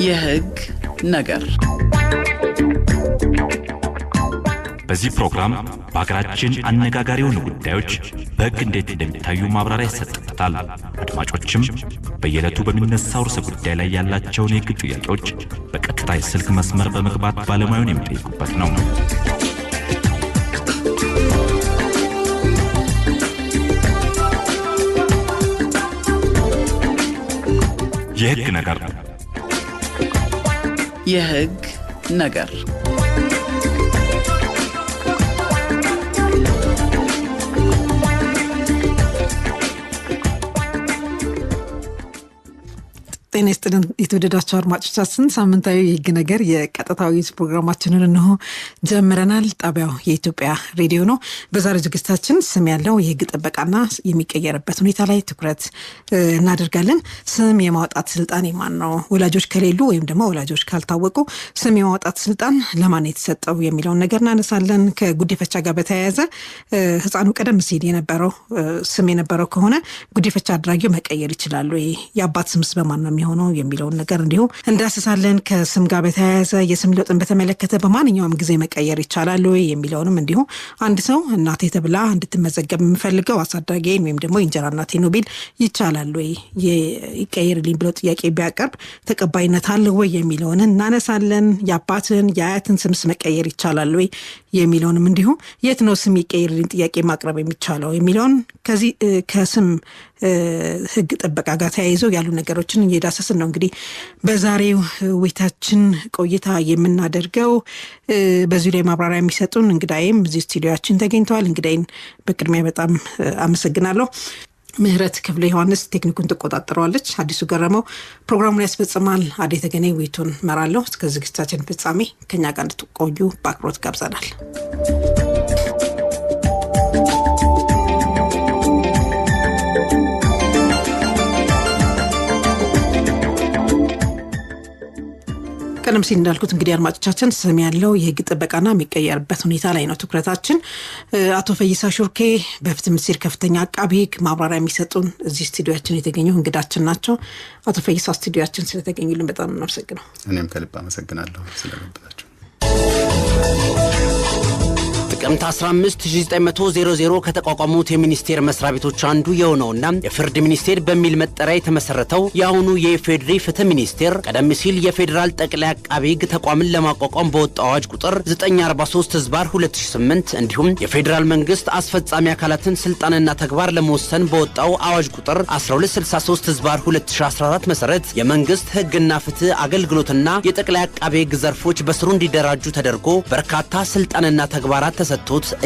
የህግ ነገር በዚህ ፕሮግራም በአገራችን አነጋጋሪ የሆኑ ጉዳዮች በህግ እንዴት እንደሚታዩ ማብራሪያ ይሰጥበታል። አድማጮችም በየዕለቱ በሚነሳው ርዕሰ ጉዳይ ላይ ያላቸውን የህግ ጥያቄዎች በቀጥታ የስልክ መስመር በመግባት ባለሙያውን የሚጠይቁበት ነው። የህግ ነገር የህግ ነገር ጤና ይስጥልን የተወደዳችሁ አድማጮቻችን፣ ሳምንታዊ የህግ ነገር የቀጥታዊ ፕሮግራማችንን እንሆ ጀምረናል። ጣቢያው የኢትዮጵያ ሬዲዮ ነው። በዛሬው ዝግጅታችን ስም ያለው የህግ ጥበቃና የሚቀየርበት ሁኔታ ላይ ትኩረት እናደርጋለን። ስም የማውጣት ስልጣን የማን ነው? ወላጆች ከሌሉ ወይም ደግሞ ወላጆች ካልታወቁ ስም የማውጣት ስልጣን ለማን የተሰጠው የሚለውን ነገር እናነሳለን። ከጉዲፈቻ ጋር በተያያዘ ህፃኑ ቀደም ሲል የነበረው ስም የነበረው ከሆነ ጉዲፈቻ አድራጊው መቀየር ይችላል ወይ? የአባት ስምስ በማን ነው ሆኖ የሚለውን ነገር እንዲሁ እንዳስሳለን። ከስም ጋር በተያያዘ የስም ለውጥን በተመለከተ በማንኛውም ጊዜ መቀየር ይቻላል ወይ የሚለውንም እንዲሁ አንድ ሰው እናቴ ተብላ እንድትመዘገብ የምፈልገው አሳዳጊን ወይም ደግሞ እንጀራ እናቴ ነው ቢል ይቻላል ወይ ይቀየርልኝ ብሎ ጥያቄ ቢያቀርብ ተቀባይነት አለው ወይ የሚለውን እናነሳለን። የአባትን የአያትን ስምስ መቀየር ይቻላል ወይ የሚለውንም እንዲሁ የት ነው ስም ይቀየርልኝ ጥያቄ ማቅረብ የሚቻለው የሚለውን ከዚህ ከስም ህግ ጥበቃ ጋር ተያይዘው ያሉ ነገሮችን እየዳሰስን ነው። እንግዲህ በዛሬው ውይይታችን ቆይታ የምናደርገው በዚህ ላይ ማብራሪያ የሚሰጡን እንግዳይም እዚህ ስቱዲዮአችን ተገኝተዋል። እንግዳይን በቅድሚያ በጣም አመሰግናለሁ። ምህረት ክፍለ ዮሐንስ ቴክኒኩን ተቆጣጣረዋለች። አዲሱ ገረመው ፕሮግራሙን ያስፈጽማል። አዴ ተገኔ ውይይቱን መራለሁ። እስከ ዝግጅታችን ፍጻሜ ከኛ ጋር እንድትቆዩ በአክብሮት ጋብዘናል። ቀደም ሲል እንዳልኩት እንግዲህ አድማጮቻችን ስም ያለው የህግ ጥበቃና የሚቀየርበት ሁኔታ ላይ ነው ትኩረታችን። አቶ ፈይሳ ሹርኬ በፍትህ ሚኒስቴር ከፍተኛ አቃቤ ህግ ማብራሪያ የሚሰጡን እዚህ ስቱዲዮአችን የተገኙ እንግዳችን ናቸው። አቶ ፈይሳ ስቱዲዮአችን ስለተገኙልን በጣም እናመሰግናለሁ። እኔም ከልብ አመሰግናለሁ ስለመጣችሁ። ጥቅምት 15 1900 ከተቋቋሙት የሚኒስቴር መስሪያ ቤቶች አንዱ የሆነውና የፍርድ ሚኒስቴር በሚል መጠሪያ የተመሰረተው የአሁኑ የኢፌዴሪ ፍትህ ሚኒስቴር ቀደም ሲል የፌዴራል ጠቅላይ አቃቤ ህግ ተቋምን ለማቋቋም በወጣው አዋጅ ቁጥር 943/2008 እንዲሁም የፌዴራል መንግስት አስፈጻሚ አካላትን ስልጣንና ተግባር ለመወሰን በወጣው አዋጅ ቁጥር 1263/2014 መሰረት የመንግስት ህግና ፍትህ አገልግሎትና የጠቅላይ አቃቤ ህግ ዘርፎች በስሩ እንዲደራጁ ተደርጎ በርካታ ስልጣንና ተግባራት ተሰጥቶት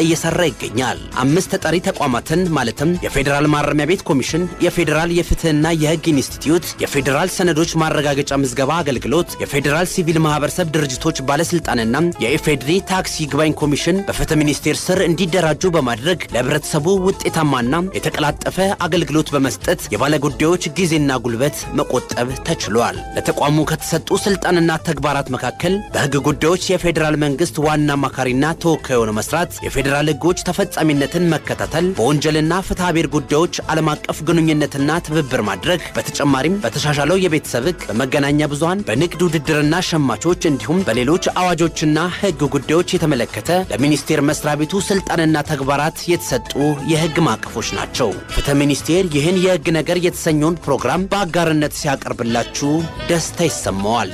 እየሰራ ይገኛል። 5 ተጠሪ ተቋማትን ማለትም የፌዴራል ማረሚያ ቤት ኮሚሽን፣ የፌዴራል የፍትህና የህግ ኢንስቲትዩት፣ የፌዴራል ሰነዶች ማረጋገጫ ምዝገባ አገልግሎት፣ የፌዴራል ሲቪል ማህበረሰብ ድርጅቶች ባለስልጣንና የኢፌዴሪ ታክስ ይግባኝ ኮሚሽን በፍትህ ሚኒስቴር ስር እንዲደራጁ በማድረግ ለህብረተሰቡ ውጤታማና የተቀላጠፈ አገልግሎት በመስጠት የባለጉዳዮች ጊዜና ጉልበት መቆጠብ ተችሏል። ለተቋሙ ከተሰጡ ስልጣንና ተግባራት መካከል በህግ ጉዳዮች የፌዴራል መንግስት ዋና አማካሪና ተወካይ ሆኖ መስራት፣ የፌዴራል ህጎች ተፈጻሚነትን መከታተል፣ በወንጀልና ፍትሐ ብሔር ጉዳዮች ዓለም አቀፍ ግንኙነትና ትብብር ማድረግ፣ በተጨማሪም በተሻሻለው የቤተሰብ ህግ፣ በመገናኛ ብዙሃን፣ በንግድ ውድድርና ሸማቾች እንዲሁም በሌሎች አዋጆችና ህግ ጉዳዮች የተመለከተ ለሚኒስቴር መስሪያ ቤቱ ስልጣንና ተግባራት የተሰጡ የህግ ማዕቀፎች ናቸው። ፍትህ ሚኒስቴር ይህን የህግ ነገር የተሰኘውን ፕሮግራም በአጋርነት ሲያቀርብላችሁ ደስታ ይሰማዋል።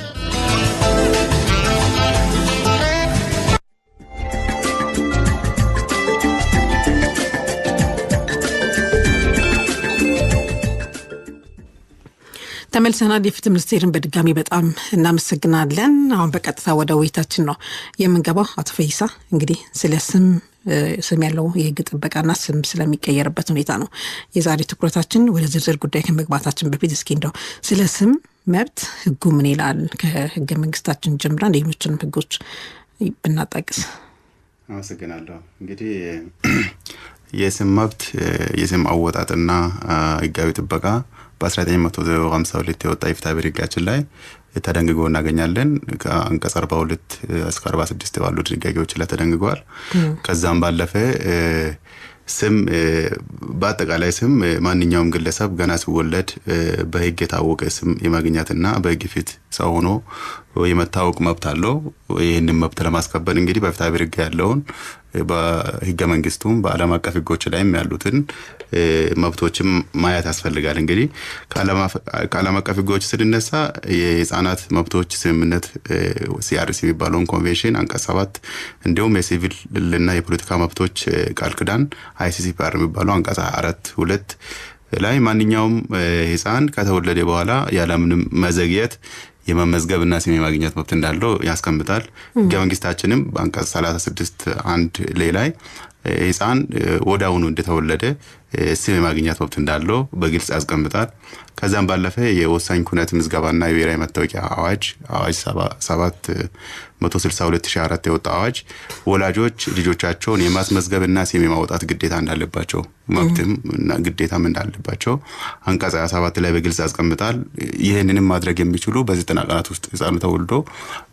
ተመልሰናል። የፍትህ ሚኒስቴርን በድጋሚ በጣም እናመሰግናለን። አሁን በቀጥታ ወደ ውይይታችን ነው የምንገባው። አቶ ፈይሳ እንግዲህ ስለ ስም ያለው የህግ ጥበቃና ስም ስለሚቀየርበት ሁኔታ ነው የዛሬ ትኩረታችን። ወደ ዝርዝር ጉዳይ ከመግባታችን በፊት እስኪ እንደው ስለ ስም መብት ህጉ ምን ይላል ከህገ መንግስታችን ጀምረን ሌሎችንም ህጎች ብናጣቅስ። አመሰግናለሁ። እንግዲህ የስም መብት የስም አወጣጥና ህጋዊ ጥበቃ በ1952 የወጣ የፍትሐ ብሔር ህጋችን ላይ ተደንግጎ እናገኛለን። ከአንቀጽ 42 እስከ 46 ባሉ ድንጋጌዎች ላይ ተደንግጓል። ከዛም ባለፈ ስም በአጠቃላይ ስም ማንኛውም ግለሰብ ገና ሲወለድ በህግ የታወቀ ስም የማግኘትና በህግ ፊት ሰው ሆኖ የመታወቅ መብት አለው። ይህንን መብት ለማስከበር እንግዲህ በፍትሐ ብሔር ህግ ያለውን በህገ መንግስቱም በዓለም አቀፍ ህጎች ላይም ያሉትን መብቶችም ማየት ያስፈልጋል። እንግዲህ ከዓለም አቀፍ ህጎች ስንነሳ የህፃናት መብቶች ስምምነት ሲአርሲ የሚባለውን ኮንቬንሽን አንቀጽ 7 እንዲሁም የሲቪል እና የፖለቲካ መብቶች ቃል ኪዳን አይሲሲፒአር የሚባለው አንቀጽ 4(2) ላይ ማንኛውም ህፃን ከተወለደ በኋላ ያለምንም መዘግየት የመመዝገብና ስም የማግኘት መብት እንዳለው ያስቀምጣል። ህገ መንግስታችንም በአንቀጽ 36(1) ላይ ህፃን ወዲያውኑ እንደተወለደ ስም የማግኘት መብት እንዳለው በግልጽ ያስቀምጣል። ከዛም ባለፈ የወሳኝ ኩነት ምዝገባና የብሔራዊ መታወቂያ አዋጅ 7/162/2004 የወጣ አዋጅ ወላጆች ልጆቻቸውን የማስመዝገብና ስም የማውጣት ግዴታ እንዳለባቸው መብትም እና ግዴታም እንዳለባቸው አንቀጽ 27 ላይ በግልጽ ያስቀምጣል። ይህንንም ማድረግ የሚችሉ በ90 ቀናት ውስጥ ህፃኑ ተወልዶ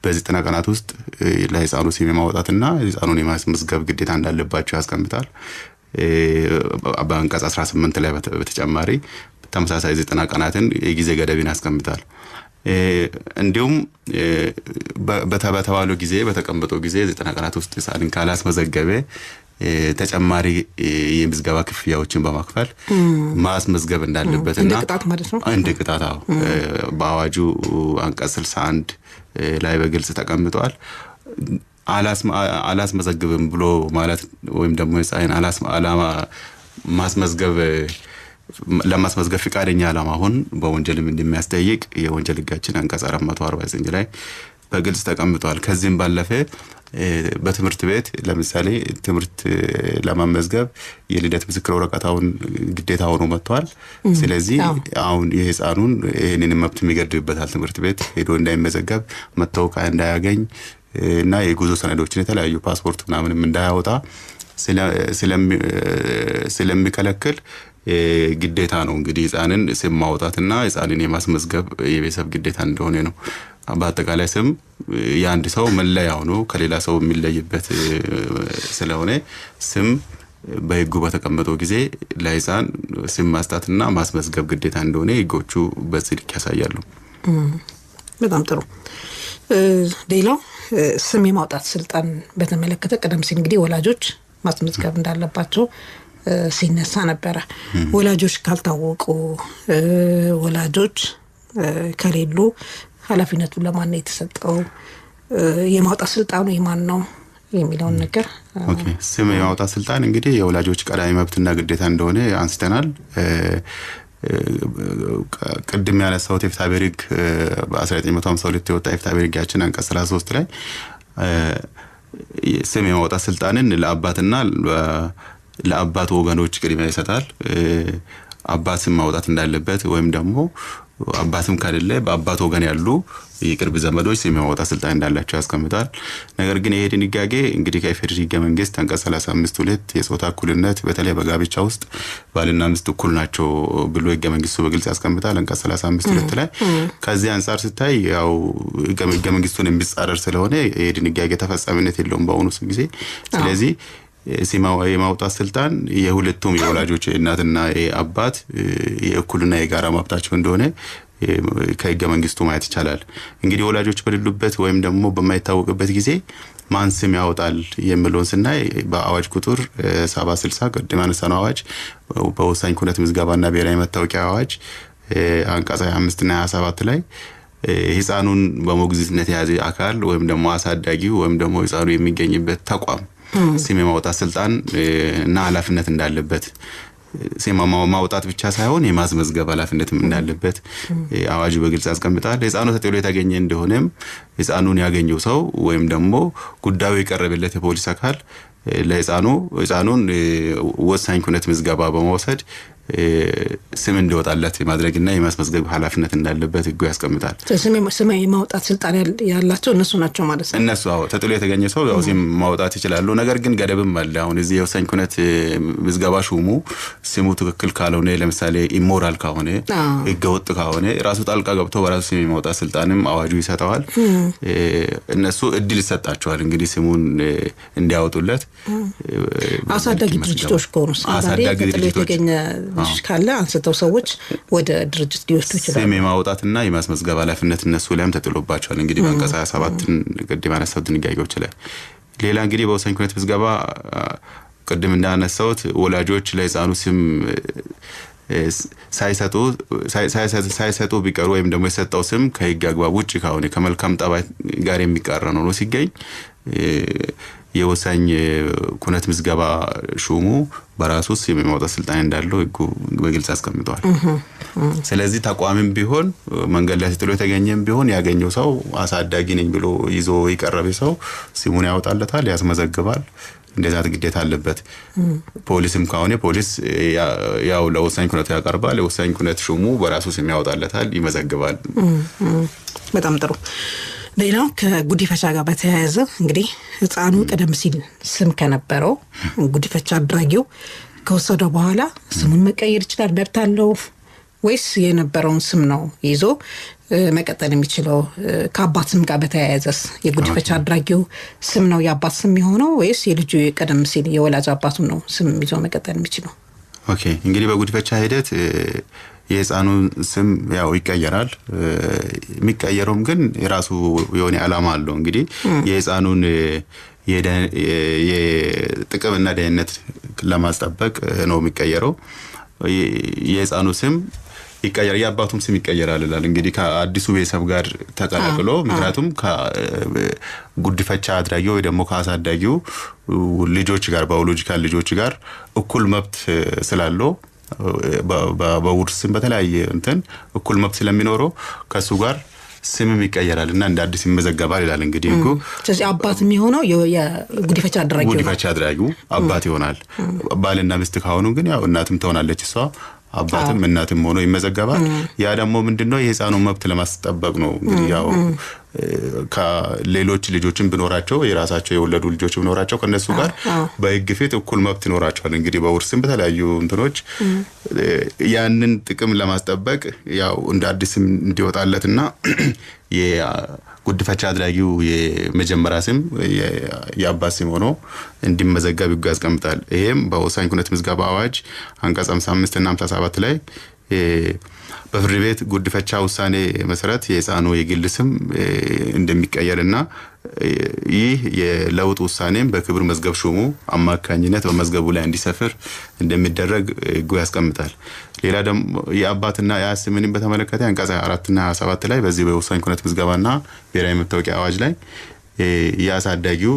በ90 ቀናት ውስጥ ለህፃኑ ስም የማውጣትና ህፃኑን የማስመዝገብ ግዴታ እንዳለባቸው ያስቀምጣል። በአንቀጽ 18 ላይ በተጨማሪ ተመሳሳይ 90 ቀናትን የጊዜ ገደብን ያስቀምጣል። እንዲሁም በተባለው ጊዜ በተቀመጠው ጊዜ 90 ቀናት ውስጥ ህፃንን ካላስመዘገበ ተጨማሪ የምዝገባ ክፍያዎችን በማክፈል ማስመዝገብ እንዳለበትና እንደ ቅጣት ማለት ነው። እንደ ቅጣት በአዋጁ አንቀጽ 61 ላይ በግልጽ ተቀምጧል። አላስመዘግብም ብሎ ማለት ወይም ደግሞ ህፃን ለማስመዝገብ ፍቃደኛ አለመሆን በወንጀልም እንደሚያስጠይቅ የወንጀል ህጋችን አንቀጽ 449 ላይ በግልጽ ተቀምጧል። ከዚህም ባለፈ በትምህርት ቤት ለምሳሌ ትምህርት ለማመዝገብ የልደት ምስክር ወረቀታውን ግዴታ ሆኖ መጥቷል። ስለዚህ አሁን የህፃኑን ይህንን መብት የሚገድብበታል። ትምህርት ቤት ሄዶ እንዳይመዘገብ መታወቂያ እንዳያገኝ እና የጉዞ ሰነዶችን የተለያዩ ፓስፖርት ምናምንም እንዳያወጣ ስለሚከለክል ግዴታ ነው እንግዲህ ህፃንን ስም ማውጣትና ህፃንን የማስመዝገብ የቤተሰብ ግዴታ እንደሆነ ነው። በአጠቃላይ ስም የአንድ ሰው መለያው ነው፣ ከሌላ ሰው የሚለይበት ስለሆነ ስም በህጉ በተቀመጠው ጊዜ ለህፃን ስም ማስጣትና ማስመዝገብ ግዴታ እንደሆነ ህጎቹ በጽድቅ ያሳያሉ። በጣም ጥሩ። ሌላው ስም የማውጣት ስልጣን በተመለከተ ቀደም ሲል እንግዲህ ወላጆች ማስመዝገብ እንዳለባቸው ሲነሳ ነበረ። ወላጆች ካልታወቁ ወላጆች ከሌሉ ኃላፊነቱ ለማን ነው የተሰጠው? የማውጣት ስልጣኑ የማን ነው የሚለውን ነገር ስም የማውጣት ስልጣን እንግዲህ የወላጆች ቀዳሚ መብትና ግዴታ እንደሆነ አንስተናል። ቅድም ያነሳሁት የፍትሐ ብሔር ህግ በ1952 የወጣ የፍትሐ ብሔር ህጋችን አንቀጽ 33 ላይ ስም የማውጣት ስልጣንን ለአባትና ለአባት ወገኖች ቅድሚያ ይሰጣል። አባት ስም ማውጣት እንዳለበት ወይም ደግሞ አባትም ካለ በአባት ወገን ያሉ የቅርብ ዘመዶች ስም የማውጣት ስልጣን እንዳላቸው ያስቀምጣል። ነገር ግን ይሄ ድንጋጌ እንግዲህ ከኢፌዴሪ ህገ መንግስት አንቀጽ 35(2) የጾታ እኩልነት በተለይ በጋብቻ ውስጥ ባልና ሚስት እኩል ናቸው ብሎ ህገ መንግስቱ በግልጽ ያስቀምጣል አንቀጽ 35(2) ላይ። ከዚህ አንፃር ሲታይ ያው ህገ መንግስቱን የሚጻረር ስለሆነ ይሄ ድንጋጌ ተፈጻሚነት የለውም በአሁኑ ጊዜ። ስለዚህ የማውጣት ስልጣን የሁለቱም የወላጆች እናትና የአባት የእኩልና የጋራ መብታቸው እንደሆነ ከህገ መንግስቱ ማየት ይቻላል። እንግዲህ ወላጆች በሌሉበት ወይም ደግሞ በማይታወቅበት ጊዜ ማን ስም ያወጣል የሚለውን ስናይ በአዋጅ ቁጥር 760 ቅድም ያነሳነው አዋጅ በወሳኝ ኩነት ምዝገባና ብሔራዊ መታወቂያ አዋጅ አንቀጽ 25 እና 27 ላይ ህፃኑን በሞግዚትነት የያዘ አካል ወይም ደግሞ አሳዳጊ ወይም ደግሞ ህፃኑ የሚገኝበት ተቋም ስም የማውጣት ስልጣን እና ኃላፊነት እንዳለበት ስም ማውጣት ብቻ ሳይሆን የማስመዝገብ ኃላፊነትም እንዳለበት አዋጁ በግልጽ ያስቀምጣል። ህፃኑ ተጥሎ የተገኘ እንደሆነም ህፃኑን ያገኘው ሰው ወይም ደግሞ ጉዳዩ የቀረበለት የፖሊስ አካል ለህፃኑን ወሳኝ ኩነት ምዝገባ በመውሰድ ስም እንዲወጣለት የማድረግና የማስመዝገብ ኃላፊነት እንዳለበት ህጉ ያስቀምጣል። ስም የማውጣት ስልጣን ያላቸው እነሱ ናቸው ማለት ነው። እነሱ ተጥሎ የተገኘ ሰው ያው ስም ማውጣት ይችላሉ። ነገር ግን ገደብም አለ። አሁን እዚህ የወሳኝ ኩነት ምዝገባ ሹሙ ስሙ ትክክል ካልሆነ ለምሳሌ ኢሞራል ከሆነ ህገወጥ ከሆነ ራሱ ጣልቃ ገብቶ በራሱ ስም የማውጣት ስልጣንም አዋጁ ይሰጣዋል። እነሱ እድል ይሰጣቸዋል እንግዲህ ስሙን እንዲያወጡለት። አሳዳጊ ድርጅቶች ከሆኑስ አሳዳጊ ድርጅቶች ካለ አንስተው ሰዎች ወደ ድርጅት ሊወስዱ ይችላሉ። ስም የማውጣትና የማስመዝገብ ኃላፊነት እነሱ ላይም ተጥሎባቸዋል። እንግዲህ በአንቀጽ 27 ቅድም ያነሳሁት ድንጋጌዎች ላይ ሌላ እንግዲህ በወሳኝ ኩነት ምዝገባ ቅድም እንዳነሳሁት ወላጆች ለህፃኑ ስም ሳይሰጡ ቢቀሩ ወይም ደግሞ የሰጠው ስም ከህግ አግባብ ውጪ ከሆነ ከመልካም ጠባይ ጋር የሚቃረን ሆኖ ሲገኝ የወሳኝ ኩነት ምዝገባ ሹሙ በራሱ ስም የማውጣት ስልጣን እንዳለው ህጉ በግልጽ አስቀምጧል። ስለዚህ ተቋምም ቢሆን መንገድ ላይ ተጥሎ የተገኘም ቢሆን ያገኘው ሰው አሳዳጊ ነኝ ብሎ ይዞ የቀረበ ሰው ስሙን ያወጣለታል፣ ያስመዘግባል። እንደዛ ግዴታ አለበት። ፖሊስም ከሆነ ፖሊስ ያው ለወሳኝ ኩነት ያቀርባል። የወሳኝ ኩነት ሹሙ በራሱ ስም ያወጣለታል፣ ይመዘግባል። በጣም ጥሩ። ሌላው ከጉዲፈቻ ጋር በተያያዘ እንግዲህ ህፃኑ ቀደም ሲል ስም ከነበረው ጉዲፈቻ አድራጊው ከወሰደው በኋላ ስሙን መቀየር ይችላል፣ መብት አለው ወይስ የነበረውን ስም ነው ይዞ መቀጠል የሚችለው? ከአባት ስም ጋር በተያያዘስ የጉዲፈቻ አድራጊው ስም ነው የአባት ስም የሆነው ወይስ የልጁ ቀደም ሲል የወላጅ አባቱ ነው ስም ይዞ መቀጠል የሚችለው? ኦኬ እንግዲህ በጉዲፈቻ ሂደት የህፃኑ ስም ያው ይቀየራል። የሚቀየረውም ግን የራሱ የሆነ ዓላማ አለው። እንግዲህ የህፃኑን የጥቅምና ደህንነት ለማስጠበቅ ነው የሚቀየረው። የህፃኑ ስም ይቀየር የአባቱም ስም ይቀየራል ይላል። እንግዲህ ከአዲሱ ቤተሰብ ጋር ተቀላቅሎ ምክንያቱም ከጉዲፈቻ አድራጊው ወይ ደግሞ ከአሳዳጊው ልጆች ጋር ባዮሎጂካል ልጆች ጋር እኩል መብት ስላለው በውርስም በተለያየ እንትን እኩል መብት ስለሚኖረው ከሱ ጋር ስምም ይቀየራልና እንደ አዲስ ይመዘገባል ይላል። እንግዲህ እኮ ስለዚህ አባት የሚሆነው የጉዲፈቻ አድራጊው አባት ይሆናል። ባልና ሚስት ከሆኑ ግን ያው እናትም ትሆናለች እሷ አባትም እናትም ሆኖ ይመዘገባል። ያ ደግሞ ምንድነው የህፃኑን መብት ለማስጠበቅ ነው። እንግዲህ ያው ከሌሎች ልጆችን ቢኖራቸው የራሳቸው የወለዱ ልጆች ቢኖራቸው ከነሱ ጋር በህግ ፊት እኩል መብት ይኖራቸዋል። እንግዲህ በውርስም በተለያዩ እንትኖች ያንን ጥቅም ለማስጠበቅ ያው እንደ አዲስ እንዲወጣለትና የጉዲፈቻ አድራጊው የመጀመሪያ ስም የአባት ስም ሆኖ እንዲመዘገብ ህጉ ያስቀምጣል። ይሄም በወሳኝ ኩነት ምዝገባ አዋጅ አንቀጽ 55 እና 57 ላይ በፍርድ ቤት ጉዲፈቻ ውሳኔ መሰረት የህፃኑ የግል ስም እንደሚቀየርና ይህ የለውጥ ውሳኔም በክብር መዝገብ ሹሙ አማካኝነት በመዝገቡ ላይ እንዲሰፍር እንደሚደረግ ህጉ ያስቀምጣል። ሌላ ደግሞ የአባትና የአያት ስምን በተመለከተ አንቀጽ 4 እና 27 ላይ በዚህ በወሳኝ ኩነት ምዝገባና ብሔራዊ መታወቂያ አዋጅ ላይ ያሳዳጊው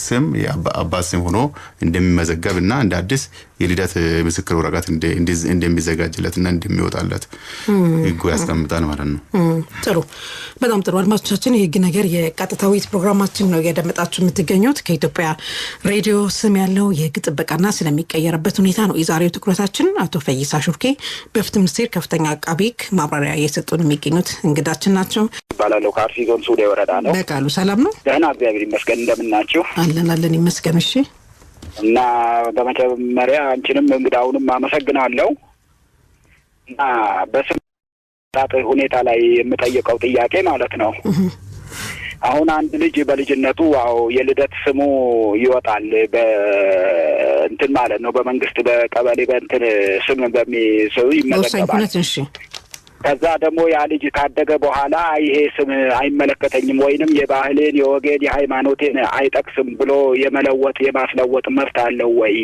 ስም የአባት ስም ሆኖ እንደሚመዘገብና እንደ አዲስ የልደት ምስክር ወረቀት እንደሚዘጋጅለትና እንደሚወጣለት ህጉ ያስቀምጣል ማለት ነው። ጥሩ፣ በጣም ጥሩ። አድማጮቻችን የህግ ነገር የቀጥታዊ ፕሮግራማችን ነው ያደመጣችሁ የምትገኙት። ከኢትዮጵያ ሬዲዮ ስም ያለው የህግ ጥበቃና ስለሚቀየርበት ሁኔታ ነው የዛሬው ትኩረታችን። አቶ ፈይሳ ሹርኬ በፍትህ ሚኒስቴር ከፍተኛ አቃቤ ህግ ማብራሪያ እየሰጡን የሚገኙት እንግዳችን ናቸው። ባላለው ከአርሲ ዞን ሱዴ ወረዳ ነው። በቃሉ ሰላም ነው? ደህና እግዚአብሔር ይመስገን። እንደምን ናችሁ? አለን ይመስገን። እሺ። እና በመጀመሪያ አንቺንም እንግዳውንም አመሰግናለሁ። እና በስም ሁኔታ ላይ የምጠይቀው ጥያቄ ማለት ነው አሁን አንድ ልጅ በልጅነቱ የልደት ስሙ ይወጣል በእንትን ማለት ነው በመንግስት በቀበሌ በእንትን ስም በሚሰው ይመዘገባል። ከዛ ደግሞ ያ ልጅ ካደገ በኋላ ይሄ ስም አይመለከተኝም ወይንም የባህሌን የወገን የሃይማኖቴን አይጠቅስም ብሎ የመለወጥ የማስለወጥ መብት አለው ወይ?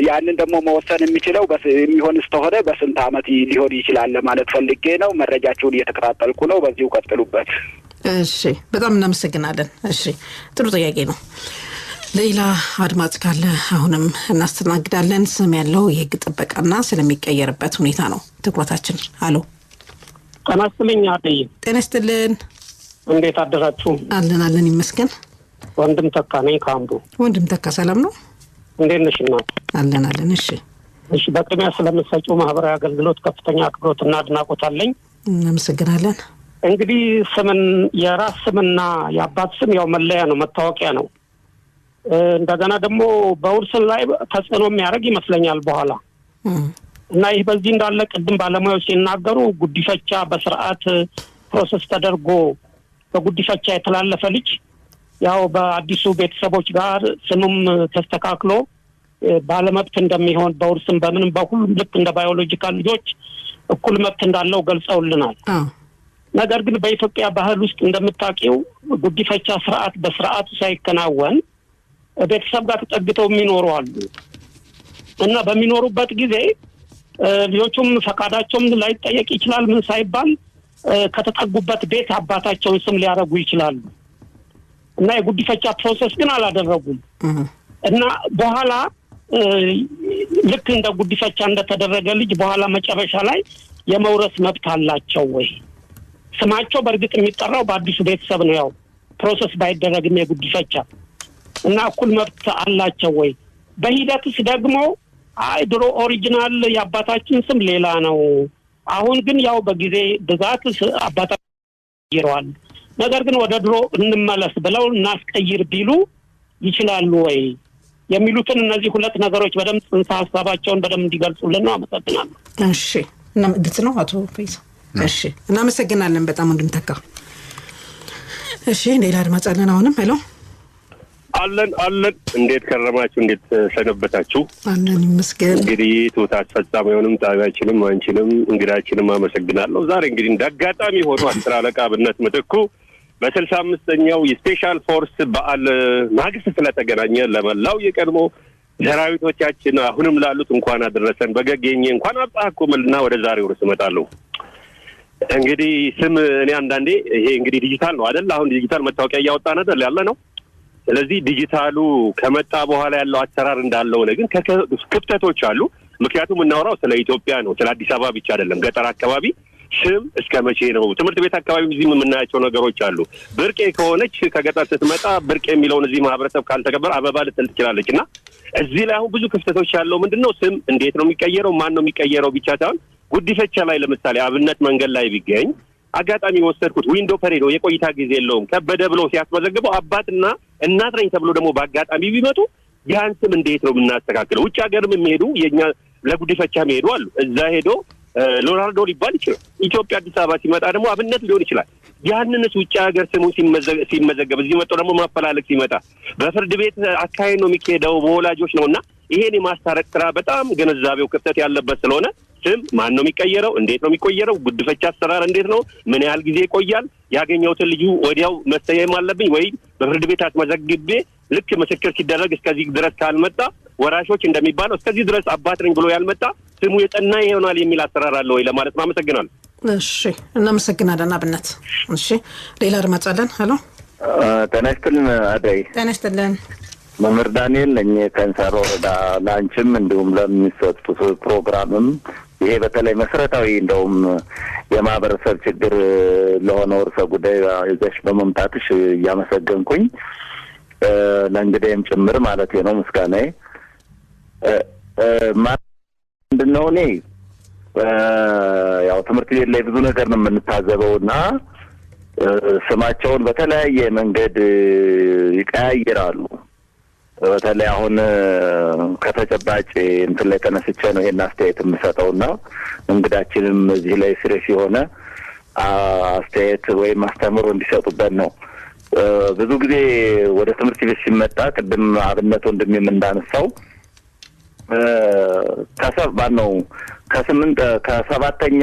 ያንን ደግሞ መወሰን የሚችለው የሚሆን ስለሆነ በስንት አመት ሊሆን ይችላል ለማለት ፈልጌ ነው። መረጃችሁን እየተከታተልኩ ነው። በዚሁ ቀጥሉበት። እሺ፣ በጣም እናመሰግናለን። እሺ፣ ጥሩ ጥያቄ ነው። ሌላ አድማጭ ካለ አሁንም እናስተናግዳለን። ስም ያለው የህግ ጥበቃና ስለሚቀየርበት ሁኔታ ነው ትኩረታችን። አሎ፣ ጤና ይስጥልኝ። አጥይ ጤና ይስጥልን። እንዴት አደራችሁ? አለን ይመስገን። ወንድም ተካ ነኝ ካምቡ። ወንድም ተካ ሰላም ነው? እንዴት ነሽ? አለን። እሺ በቅድሚያ ስለምትሰጪው ማህበራዊ አገልግሎት ከፍተኛ አክብሮትና አድናቆት አለኝ። እናመሰግናለን። እንግዲህ ስምን የራስ ስምና የአባት ስም ያው መለያ ነው፣ መታወቂያ ነው። እንደገና ደግሞ በውርስ ላይ ተጽዕኖ የሚያደርግ ይመስለኛል በኋላ እና ይህ በዚህ እንዳለ ቅድም ባለሙያዎች ሲናገሩ ጉዲፈቻ በስርዓት ፕሮሰስ ተደርጎ በጉዲፈቻ የተላለፈ ልጅ ያው በአዲሱ ቤተሰቦች ጋር ስሙም ተስተካክሎ ባለመብት እንደሚሆን በውርስም በምንም በሁሉም ልክ እንደ ባዮሎጂካል ልጆች እኩል መብት እንዳለው ገልጸውልናል። ነገር ግን በኢትዮጵያ ባህል ውስጥ እንደምታውቂው ጉዲፈቻ ስርዓት በስርዓቱ ሳይከናወን ቤተሰብ ጋር ተጠግተው የሚኖሩ አሉ እና በሚኖሩበት ጊዜ ልጆቹም ፈቃዳቸውም ላይጠየቅ ይችላል። ምን ሳይባል ከተጠጉበት ቤት አባታቸውን ስም ሊያረጉ ይችላሉ እና የጉዲፈቻ ፕሮሰስ ግን አላደረጉም እና በኋላ ልክ እንደ ጉዲፈቻ እንደተደረገ ልጅ በኋላ መጨረሻ ላይ የመውረስ መብት አላቸው ወይ? ስማቸው በእርግጥ የሚጠራው በአዲሱ ቤተሰብ ነው ያው ፕሮሰስ ባይደረግም የጉዲፈቻ እና እኩል መብት አላቸው ወይ? በሂደትስ ደግሞ አይ ድሮ ኦሪጂናል የአባታችን ስም ሌላ ነው፣ አሁን ግን ያው በጊዜ ብዛት አባታችን ይሯል፣ ነገር ግን ወደ ድሮ እንመለስ ብለው እናስቀይር ቢሉ ይችላሉ ወይ የሚሉትን እነዚህ ሁለት ነገሮች በደንብ ጽንሰ ሐሳባቸውን በደንብ እንዲገልጹልን ነው። አመሰግናለሁ። እሺ እና ግልጽ ነው አቶ ፈይሳ። እሺ እናመሰግናለን በጣም ወንድምተካ። እሺ ሌላ አድማጭ አለን አሁንም። ሄሎ አለን እንዴት ከረማችሁ? እንዴት ሰነበታችሁ? አለን ይመስገን። እንግዲህ ቶታ አስፈጻሚውንም ጣቢያችንም አንቺንም እንግዳችንም አመሰግናለሁ። ዛሬ እንግዲህ እንዳጋጣሚ ሆኖ አስር አለቃ አብነት ምትኩ በ65ኛው የስፔሻል ፎርስ በዓል ማግስት ስለተገናኘ ለመላው የቀድሞ ሰራዊቶቻችን አሁንም ላሉት እንኳን አደረሰን በገገኘ እንኳን አጣቆመልና ወደ ዛሬው ርዕስ እመጣለሁ። እንግዲህ ስም እኔ አንዳንዴ ይሄ እንግዲህ ዲጂታል ነው አይደል? አሁን ዲጂታል መታወቂያ እያወጣን አይደል ያለ ነው። ስለዚህ ዲጂታሉ ከመጣ በኋላ ያለው አሰራር እንዳለው ነው፣ ግን ክፍተቶች አሉ። ምክንያቱም እናወራው ስለ ኢትዮጵያ ነው፣ ስለ አዲስ አበባ ብቻ አይደለም። ገጠር አካባቢ ስም እስከ መቼ ነው? ትምህርት ቤት አካባቢ እዚህም የምናያቸው ነገሮች አሉ። ብርቄ ከሆነች ከገጠር ስትመጣ ብርቄ የሚለውን እዚህ ማህበረሰብ ካልተከበረ አበባ ልትል ትችላለች። እና እዚህ ላይ አሁን ብዙ ክፍተቶች ያለው ምንድነው? ስም እንዴት ነው የሚቀየረው? ማን ነው የሚቀየረው ብቻ ሳይሆን ጉዲፈቻ ላይ ለምሳሌ አብነት መንገድ ላይ ቢገኝ አጋጣሚ ወሰድኩት ዊንዶ ፐሬዶ የቆይታ ጊዜ የለውም ከበደ ብሎ ሲያስመዘግበው አባትና እናት ነኝ ተብሎ ደግሞ በአጋጣሚ ቢመጡ ያን ስም እንዴት ነው የምናስተካክለው? ውጭ ሀገርም የሚሄዱ የኛ ለጉዲፈቻ የሚሄዱ አሉ። እዛ ሄዶ ሎናልዶ ሊባል ይችላል። ኢትዮጵያ አዲስ አበባ ሲመጣ ደግሞ አብነት ሊሆን ይችላል። ያንንስ ውጭ ሀገር ስሙ ሲመዘገብ እዚህ መጥቶ ደግሞ ማፈላለግ ሲመጣ በፍርድ ቤት አካሄድ ነው የሚካሄደው፣ በወላጆች ነውና ይሄን የማስታረቅ ስራ በጣም ግንዛቤው ክፍተት ያለበት ስለሆነ ስም ማን ነው የሚቀየረው? እንዴት ነው የሚቀየረው? ጉዲፈቻ አሰራር እንዴት ነው? ምን ያህል ጊዜ ይቆያል? ያገኘሁትን ልጁ ወዲያው መሰየም አለብኝ ወይ በፍርድ ቤት አስመዘግቤ ልክ ምስክር ሲደረግ እስከዚህ ድረስ ካልመጣ ወራሾች እንደሚባለው እስከዚህ ድረስ አባት ነኝ ብሎ ያልመጣ ስሙ የጠና ይሆናል የሚል አሰራር አለ ወይ ለማለት ነው። አመሰግናለሁ። እሺ እናመሰግናለን አብነት። እሺ ሌላ አድማጭ አለን። ሄሎ ጤና ይስጥልን አዳይ። ጤና ይስጥልን። መምህር ዳንኤል ነኝ ከእንሳሮ ወረዳ። ላንቺም እንዲሁም ለሚሰጡት ፕሮግራምም ይሄ በተለይ መሰረታዊ እንደውም የማህበረሰብ ችግር ለሆነው ርዕሰ ጉዳይ ይዘሽ በመምጣትሽ እያመሰገንኩኝ ለእንግዳዬም ጭምር ማለት ነው ምስጋናዬ። ምንድነው እኔ ያው ትምህርት ቤት ላይ ብዙ ነገር ነው የምንታዘበውና ስማቸውን በተለያየ መንገድ ይቀያይራሉ። በተለይ አሁን ከተጨባጭ እንትን ላይ ተነስቼ ነው ይሄን አስተያየት የምሰጠውና እንግዳችንም እዚህ ላይ ሲሪየስ የሆነ አስተያየት ወይም አስተምሮ እንዲሰጡበት ነው። ብዙ ጊዜ ወደ ትምህርት ቤት ሲመጣ ቅድም አብነት ወንድሜም እንዳነሳው ከሰባተኛ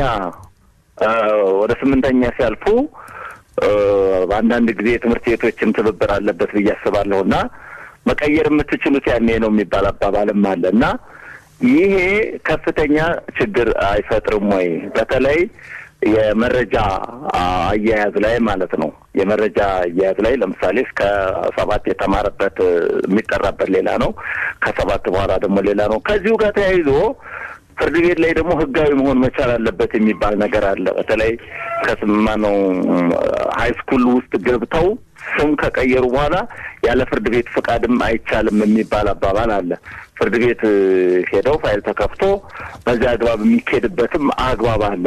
ወደ ስምንተኛ ሲያልፉ በአንዳንድ ጊዜ ትምህርት ቤቶችም ትብብር አለበት ብዬ አስባለሁና መቀየር የምትችሉት ያኔ ነው የሚባል አባባልም አለና ይሄ ከፍተኛ ችግር አይፈጥርም ወይ? በተለይ የመረጃ አያያዝ ላይ ማለት ነው። የመረጃ አያያዝ ላይ ለምሳሌ እስከ 7 የተማረበት የሚጠራበት ሌላ ነው፣ ከ7 በኋላ ደግሞ ሌላ ነው። ከዚሁ ጋር ተያይዞ ፍርድ ቤት ላይ ደግሞ ህጋዊ መሆን መቻል አለበት የሚባል ነገር አለ። በተለይ ከስማነው ሃይ ስኩል ውስጥ ገብተው ስም ከቀየሩ በኋላ ያለ ፍርድ ቤት ፍቃድም አይቻልም የሚባል አባባል አለ። ፍርድ ቤት ሄደው ፋይል ተከፍቶ በዚያ አግባብ የሚካሄድበትም አግባብ አለ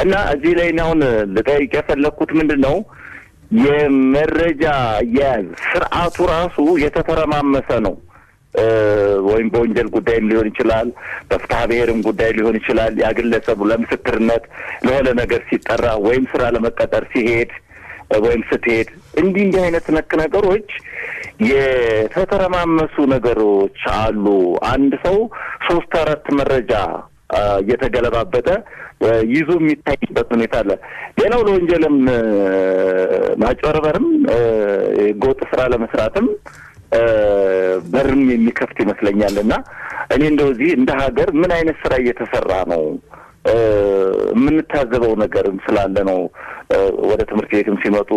እና እዚህ ላይ አሁን ልጠይቅ የፈለኩት ምንድነው የመረጃ የያዝ ስርዓቱ ራሱ የተተረማመሰ ነው ወይም በወንጀል ጉዳይም ሊሆን ይችላል በፍትሐ ብሔርም ጉዳይ ሊሆን ይችላል ያግለሰቡ ለምስክርነት ለሆነ ነገር ሲጠራ ወይም ስራ ለመቀጠር ሲሄድ ወይም ስትሄድ እንዲህ አይነት ነገሮች የተተረማመሱ ነገሮች አሉ አንድ ሰው 3-4 መረጃ እየተገለባበጠ ይዞ የሚታይበት ሁኔታ አለ ሌላው ለወንጀልም ማጭበርበርም ጎጥ ስራ ለመስራትም በርም የሚከፍት ይመስለኛልና እኔ እንደዚህ እንደ ሀገር ምን አይነት ስራ እየተሰራ ነው የምንታዘበው ነገርም ስላለ ነው ወደ ትምህርት ቤትም ሲመጡ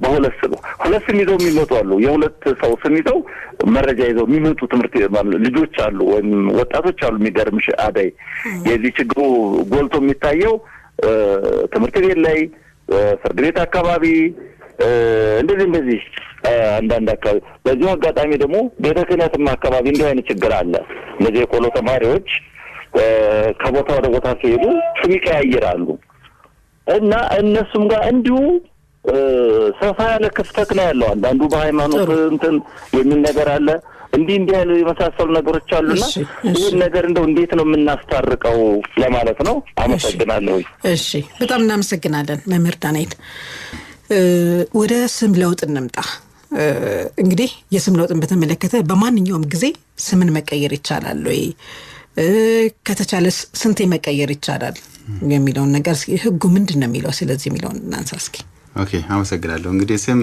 በሁለት ይዘው የሚመጡ አሉ የሁለት ሰው ስም ይዘው መረጃ ይዘው የሚመጡ ትምህርት ልጆች አሉ ወይም ወጣቶች አሉ የሚገርምሽ አዳይ የዚህ ችግሩ ጎልቶ የሚታየው ትምህርት ቤት ላይ ፍርድ ቤት አካባቢ እንደዚህ አንዳንድ አካባቢ በዚህ አጋጣሚ ደግሞ ቤተ ክህነትም አካባቢ እንዲህ አይነት ችግር አለ እነዚህ የቆሎ ተማሪዎች ከቦታ ወደ ቦታ ሲሄዱ ስም ይቀያየራሉ እና እነሱም ጋር እንዲሁ ሰፋ ያለ ክፍተት ነው ያለው አንዳንዱ በሃይማኖት እንትን የሚል ነገር አለ እንዲህ ያለ የመሳሰሉ ነገሮች አሉና ይሄ ነገር እንደው እንዴት ነው የምናስታርቀው ለማለት ነው አመሰግናለሁ እሺ በጣም እናመሰግናለን መምህር ዳንኤል ወደ ስም ለውጥ እንምጣ እንግዲህ የስም ለውጥን በተመለከተ በማንኛውም ጊዜ ስምን መቀየር ይቻላል ወይ ከተቻለ ስንቴ መቀየር ይቻላል የሚለው ነገር ህጉ ምንድነው የሚለው ስለዚህ የሚለውን እናንሳ እስኪ ኦኬ አመሰግናለሁ እንግዲህ ስም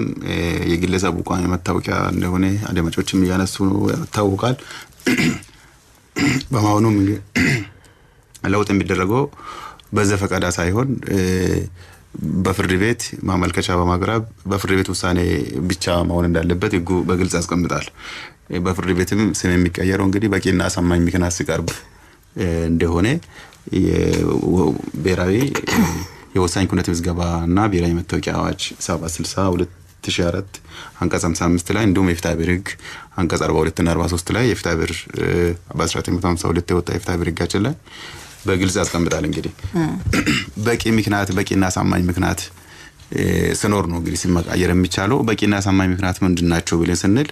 የግለሰቡ ቋሚ መታወቂያ እንደሆነ አድማጮችም ያነሱ ታውቃል በማውኑም ለውጥ የሚደረገው በዘፈቀደ ሳይሆን በፍርድ ቤት ማመልከቻ በማቅረብ በፍርድ ቤት ውሳኔ ብቻ መሆን እንዳለበት ህጉ በግልጽ ያስቀምጣል በፍርድ ቤትም ስም የሚቀየረው እንግዲህ በቂና አሳማኝ ምክንያት ሲቀርብ እንደሆነ ብሔራዊ የወሳኝ ኩነት ምዝገባና ብሔራዊ መታወቂያ አዋጅ 760/2004 አንቀጽ 55 ላይ እንዲሁም የፍትሐ ብሔር ህግ አንቀጽ 42 እና 43 ላይ የፍትሐ ብሔር በ1952 የወጣ የፍትሐ ብሔር ህጋችን ላይ በግልጽ ያስቀምጣል እንግዲህ በቂ ምክንያት በቂና አሳማኝ ምክንያት ስኖር ነው እንግዲህ ሲመቃየር የሚቻለው በቂና አሳማኝ ምክንያት ምንድናቸው ብለን ስንል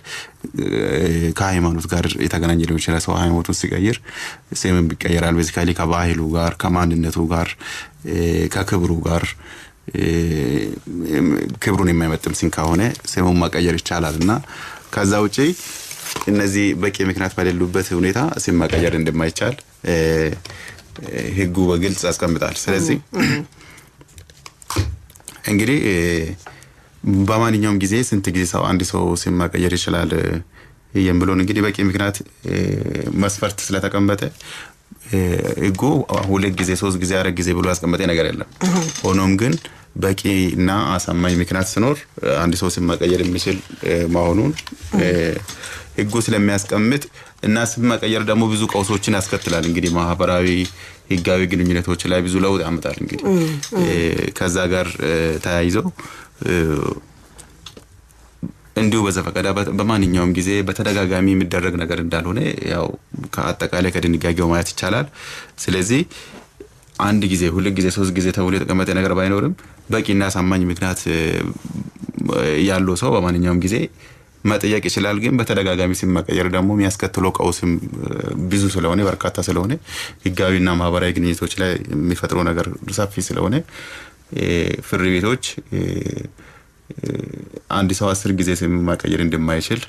ከሃይማኖት ጋር የተገናኘ ሊሆን ይችላል ሰው ሃይማኖቱን ሲቀይር ስምም ቢቀየራል ቤዚካሊ ከባህሉ ጋር ከማንነቱ ጋር ከክብሩ ጋር ክብሩን የማይመጥን ሲን ከሆነ ስሙን መቀየር ይቻላልና ከዛ ውጪ እነዚህ በቂ ምክንያት በሌሉበት ሁኔታ ስም መቀየር እንደማይቻል ህጉ በግልጽ ያስቀምጣል ስለዚህ እንግዲህ በማንኛውም ጊዜ ስንት ጊዜ ሰው አንድ ሰው ስም መቀየር ይችላል የሚለውን እንግዲህ በቂ ምክንያት መስፈርት ስለተቀመጠ ህጉ 2 ጊዜ 3 ጊዜ 4 ጊዜ ብሎ ያስቀመጠ ነገር የለም ሆኖም ግን በቂና አሳማኝ ምክንያት ሲኖር አንድ ሰው ስም መቀየር የሚችል መሆኑን ህጉ ስለሚያስቀምጥ እና ስም መቀየር ደግሞ ብዙ ቀውሶችን ያስከትላል እንግዲህ ማህበራዊ ህጋዊ ግንኙነቶች ላይ ብዙ ለውጥ ያመጣል እንግዲህ ከዛ ጋር ተያይዘው እንዲሁ በዘፈቀደ በማንኛውም ጊዜ በተደጋጋሚ የሚደረግ ነገር እንዳልሆነ ያው ከአጠቃላይ ከድንጋጌው ማየት ይቻላል ስለዚህ አንድ ጊዜ 2 ጊዜ 3 ጊዜ ተብሎ የተቀመጠ ነገር ባይኖርም በቂና አሳማኝ ምክንያት ያለው ሰው በማንኛውም ጊዜ መጠየቅ ይችላል ግን በተደጋጋሚ ስም መቀየር ደግሞ የሚያስከትለው ቀውስም ብዙ ስለሆነ በርካታ ስለሆነ ህጋዊና ማህበራዊ ግንኙነቶች ላይ የሚፈጥረው ነገር ሰፊ ስለሆነ ፍርድ ቤቶች አንድ ሰው 10 ጊዜ ስም መቀየር እንደማይችል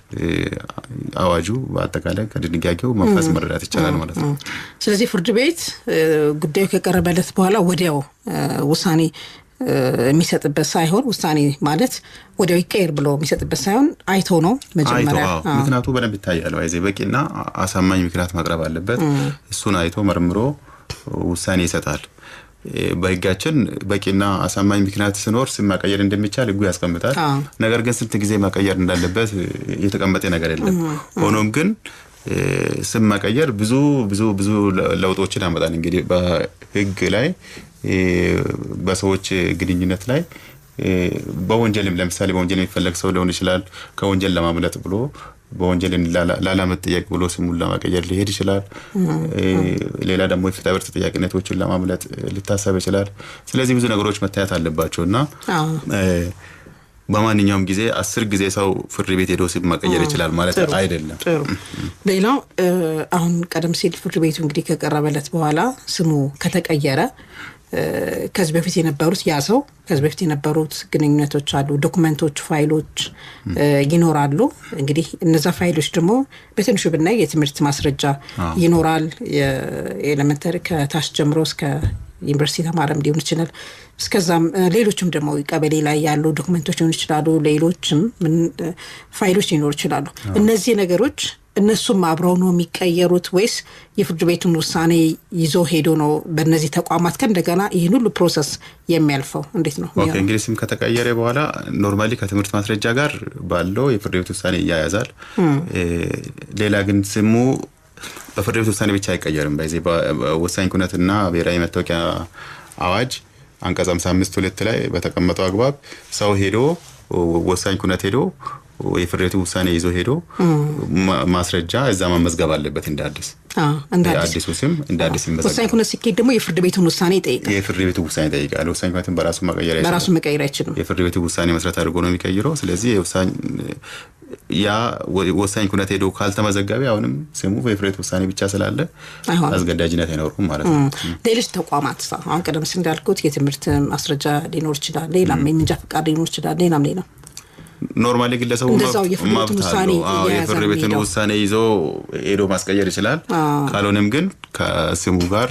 አዋጁ በአጠቃላይ ከድንጋጌው መንፈስ መረዳት ይቻላል ማለት ነው ስለዚህ ፍርድ ቤት ጉዳዩ ከቀረበለት በኋላ ወዲያው ውሳኔ የሚሰጥበት ሳይሆን ውሳኔ ማለት ወዲያው ይቀየር ብሎ የሚሰጥበት ሳይሆን አይቶ ነው መጀመሪያ ምክንያቱ በደንብ ይታያል ወይዘይ በቂና አሳማኝ ምክንያት ማቅረብ አለበት እሱን አይቶ መርምሮ ውሳኔ ይሰጣል በህጋችን በቂና አሳማኝ ምክንያት ሲኖር ስም መቀየር እንደሚቻል ህጉ ያስቀምጣል ነገር ግን ስንት ጊዜ መቀየር እንዳለበት የተቀመጠ ነገር የለም ሆኖም ግን ስም መቀየር ብዙ ለውጦችን ያመጣል እንግዲህ በህግ ላይ በሰዎች ግንኙነት ላይ በወንጀልም ለምሳሌ በወንጀል የሚፈለግ ሰው ሊሆን ይችላል ከወንጀል ለማምለጥ ብሎ በወንጀል ላለመጠየቅ ብሎ ስሙን ለማቀየር ሊሄድ ይችላል። ሌላ ደግሞ የፍትሐ ብሔር ተጠያቂነቶችን ለማምለጥ ሊታሰብ ይችላል። ስለዚህ ብዙ ነገሮች መታየት አለባቸውና በማንኛውም ጊዜ 10 ጊዜ ሰው ፍርድ ቤት ሄዶ ስም መቀየር ይችላል ማለት አይደለም። ሌላው አሁን ቀደም ሲል ፍርድ ቤቱ እንግዲህ ከቀረበለት በኋላ ስሙ ከተቀየረ ከዚህ በፊት የነበሩት ያ ሰው ከዚህ በፊት የነበሩት ግንኙነቶች አሉ፣ ዶክመንቶች፣ ፋይሎች ይኖራሉ። እንግዲህ እነዛ ፋይሎች ደግሞ በትንሹ ብናይ የትምህርት ማስረጃ ይኖራል። የኤሌመንተሪ ከታች ጀምሮ እስከ ዩኒቨርሲቲ ተማረም ሊሆን ይችላል። እስከዛም ሌሎችም ደግሞ ቀበሌ ላይ ያሉ ዶክመንቶች ሊሆኑ ይችላሉ። ሌሎችም ፋይሎች ሊኖሩ ይችላሉ። እነዚህ ነገሮች እነሱም አብረው ነው የሚቀየሩት ወይስ የፍርድ ቤቱን ውሳኔ ይዞ ሄዶ ነው በእነዚህ ተቋማት ከእንደገና ይህን ሁሉ ፕሮሰስ የሚያልፈው? እንዴት ነው? ኦኬ እንግዲህ ስም ከተቀየረ በኋላ ኖርማሊ ከትምህርት ማስረጃ ጋር ባለው የፍርድ ቤት ውሳኔ ያያዛል። ሌላ ግን ስሙ በፍርድ ቤት ውሳኔ ብቻ አይቀየርም። በዚህ በወሳኝ ኩነትና ብሔራዊ መታወቂያ አዋጅ አንቀጽ 55(2) ላይ በተቀመጠው አግባብ ሰው ሄዶ ወሳኝ ኩነት ሄዶ የፍርድ ቤቱ ውሳኔ ይዞ ሄዶ ማስረጃ እዛ መመዝገብ አለበት እንደ አዲስ አዲሱ ስም እንደ አዲስ ይመዘገባል። ወሳኝ ኩነት ሲኬድ ደግሞ የፍርድ ቤቱን ውሳኔ ይጠይቃል። የፍርድ ቤቱ ውሳኔ ይጠይቃል። ወሳኝ ኩነትን በራሱ መቀየር አይችልም። የፍርድ ቤቱ ውሳኔ መስረት አድርጎ ነው የሚቀይረው። ስለዚህ ያ ወሳኝ ኩነት ሄዶ ካልተመዘገበ አሁንም ስሙ በፍርድ ቤት ውሳኔ ብቻ ስላለ አስገዳጅነት አይኖርም ማለት ነው። ሌሎች ተቋማት አሁን ቀደም ሲል እንዳልኩት የትምህርት ማስረጃ ሊኖር ይችላል፣ ሌላም የመንጃ ፈቃድ ሊኖር ይችላል፣ ሌላም ኖርማሊ ግለሰቡ የፍርድ ቤቱን ውሳኔ ይዞ ሄዶ ማስቀየር ይችላል። ካልሆነም ግን ከስሙ ጋር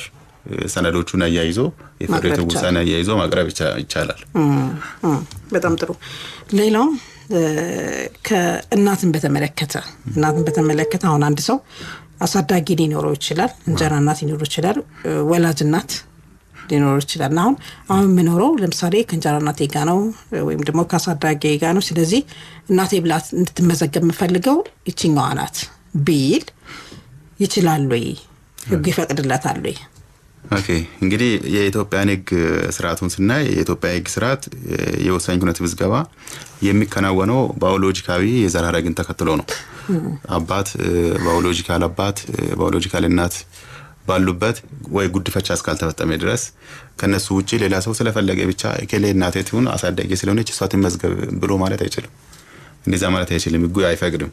ሰነዶቹን አያይዞ የፍርድ ቤቱን ውሳኔ አያይዞ ማቅረብ ይቻላል። በጣም ጥሩ። ሌላው ከእናትን በተመለከተ አሁን አንድ ሰው አሳዳጊ ሊኖረው ይችላል፣ እንጀራ እናት ሊኖረው ይችላል፣ ወላጅ እናት ሊኖር ይችላል። አሁን የምኖረው ለምሳሌ ከእንጀራ እናቴ ጋር ነው ወይም ደግሞ ከአሳዳጊ ጋር ነው። ስለዚህ እናቴ ብላ እንድትመዘገብ የምፈልገው ይችኛዋ ናት ቢል ይችላል ወይ? ህጉ ይፈቅድለታል ወይ? ኦኬ እንግዲህ የኢትዮጵያን ህግ ስርዓቱን ስናይ የኢትዮጵያ ህግ ስርዓት የወሳኝ ኩነት ምዝገባ የሚከናወነው ባዮሎጂካዊ የዘር ሐረግን ተከትሎ ነው። አባት ባዮሎጂካል እናት ባሉበት ወይ ጉድፈቻ እስካልተፈጸመ ድረስ ከነሱ ውጪ ሌላ ሰው ስለፈለገ ብቻ እከሌ እናቴ ትሁን አሳዳጊ ስለሆነች እሷ ትመዝገብ ብሎ ማለት አይችልም። እንደዛ ማለት አይችልም፣ ህጉ አይፈቅድም።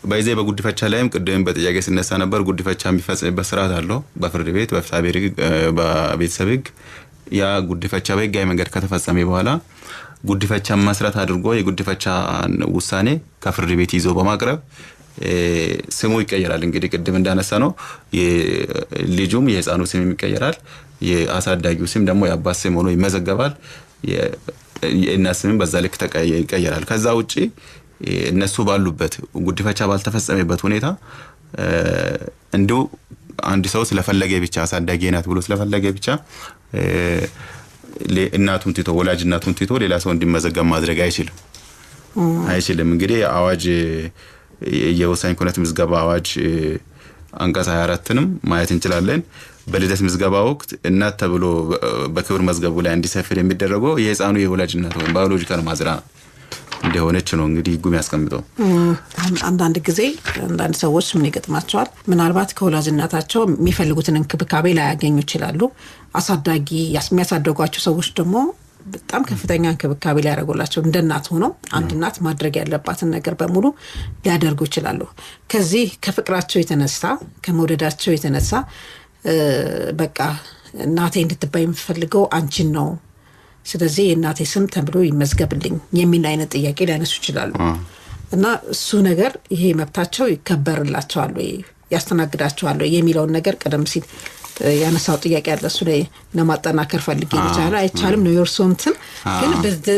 በዚህ በጉድፈቻ ላይም ቅድም በጥያቄ ሲነሳ ነበር። ጉድፈቻ የሚፈጸምበት ስርዓት አለው በፍርድ ቤት በፍትሐ ብሔር በቤተሰብ ህግ። ያ ጉድፈቻ በህጋዊ መንገድ ከተፈጸመ በኋላ ጉድፈቻ መስረት አድርጎ የጉድፈቻ ውሳኔ ከፍርድ ቤት ይዞ በማቅረብ ስሙ ይቀየራል። እንግዲህ ቅድም እንዳነሳ ነው የልጁም የህፃኑ ስም ይቀየራል። የአሳዳጊው ስም ደግሞ የአባት ስም ሆኖ ይመዘገባል። የእናት ስም በዛ ልክ ይቀየራል። ከዛ ውጪ እነሱ ባሉበት ጉድፈቻ ባልተፈጸመበት ሁኔታ እንዲሁ አንድ ሰው ስለፈለገ ብቻ አሳዳጊ ናት ብሎ ስለፈለገ ብቻ እናቱን ትቶ ወላጅ እናቱን ትቶ ሌላ ሰው እንዲመዘገብ ማድረግ አይችልም። እንግዲህ አዋጅ የወሳኝ ኩነት ምዝገባ አዋጅ አንቀጽ 24ንም ማየት እንችላለን። በልደት ምዝገባ ወቅት እናት ተብሎ በክብር መዝገቡ ላይ እንዲሰፍር የሚደረገው የህፃኑ የወላጅ እናት ወይም ባዮሎጂካል ማዝራ እንደሆነች ነው እንግዲህ ህጉ የሚያስቀምጠው። አንዳንድ ጊዜ አንዳንድ ሰዎች ምን ይገጥማቸዋል? ምናልባት ከወላጅ እናታቸው የሚፈልጉትን እንክብካቤ ላይ ያገኙ ይችላሉ። አሳዳጊ የሚያሳደጓቸው ሰዎች ደግሞ በጣም ከፍተኛ እንክብካቤ ሊያደርጉላቸው እንደ እናት ሆነው አንድ እናት ማድረግ ያለባትን ነገር በሙሉ ሊያደርጉ ይችላሉ። ከዚህ ከፍቅራቸው የተነሳ ከመውደዳቸው የተነሳ በቃ እናቴ እንድትባይ የምፈልገው አንቺን ነው፣ ስለዚህ የእናቴ ስም ተብሎ ይመዝገብልኝ የሚል አይነት ጥያቄ ሊያነሱ ይችላሉ። እና እሱ ነገር ይሄ መብታቸው ይከበርላቸዋል ወይ ያስተናግዳቸዋል ወይ የሚለውን ነገር ቀደም ሲል ያነሳው ጥያቄ አለ። እሱ ላይ ለማጠናከር ፈልጌ ይችላል አይቻልም ነው የርሶንትን። ግን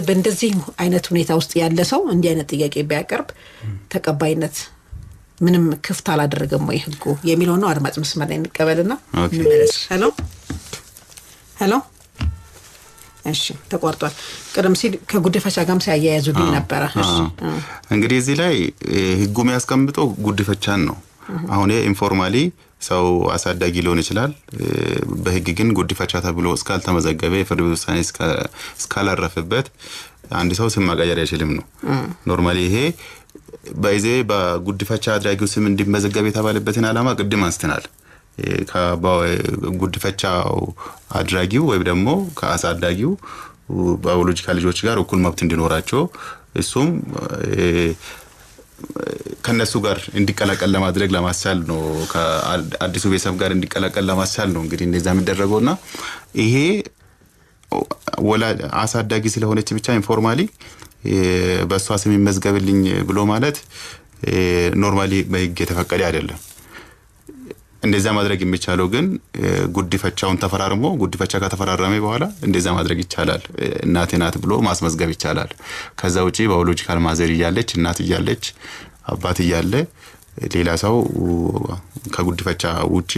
በእንደዚህ አይነት ሁኔታ ውስጥ ያለ ሰው እንዲህ አይነት ጥያቄ ቢያቀርብ ተቀባይነት ምንም ክፍት አላደረገም ወይ ህጉ የሚለው ነው። አድማጭ መስመር ላይ እንቀበልና ሄሎ እሺ ተቋርጧል። ቀደም ሲል ከጉድፈቻ ጋርም ሲያያይዙልኝ ነበር። እሺ እንግዲህ እዚህ ላይ ህጉ የሚያስቀምጠው ጉድፈቻን ነው። አሁን ኢንፎርማሊ ሰው አሳዳጊ ሊሆን ይችላል። በህግ ግን ጉድፈቻ ተብሎ እስካልተመዘገበ የፍርድ ቤት ውሳኔ እስካላረፈበት አንድ ሰው ስም ማቀየር አይችልም ነው ኖርማሊ። ይሄ በይዜ በጉድፈቻ አድራጊው ስም እንዲመዘገብ የተባለበትን ዓላማ ቅድም አንስተናል። ከጉድፈቻው አድራጊው ወይም ደግሞ ከአሳዳጊው ባዮሎጂካል ልጆች ጋር እኩል መብት እንዲኖራቸው እሱም ከነሱ ጋር እንዲቀላቀል ለማድረግ ለማስቻል ነው። ከአዲሱ ቤተሰብ ጋር እንዲቀላቀል ለማስቻል ነው እንግዲህ እንደዛ የሚደረገውና ይሄ አሳዳጊ ስለሆነች ብቻ ኢንፎርማሊ በሷ ስም ይመዝገብልኝ ብሎ ማለት ኖርማሊ በህግ የተፈቀደ አይደለም። እንደዛ ማድረግ የሚቻለው ግን ጉድፈቻውን ተፈራርሞ ጉድፈቻ ከተፈራረመ በኋላ እንደዛ ማድረግ ይቻላል። እናቴ ናት ብሎ ማስመዝገብ ይቻላል። ከዛ ውጪ ባዮሎጂካል ማዘር እያለች እናት እያለች አባት እያለ ሌላ ሰው ከጉድፈቻ ውጪ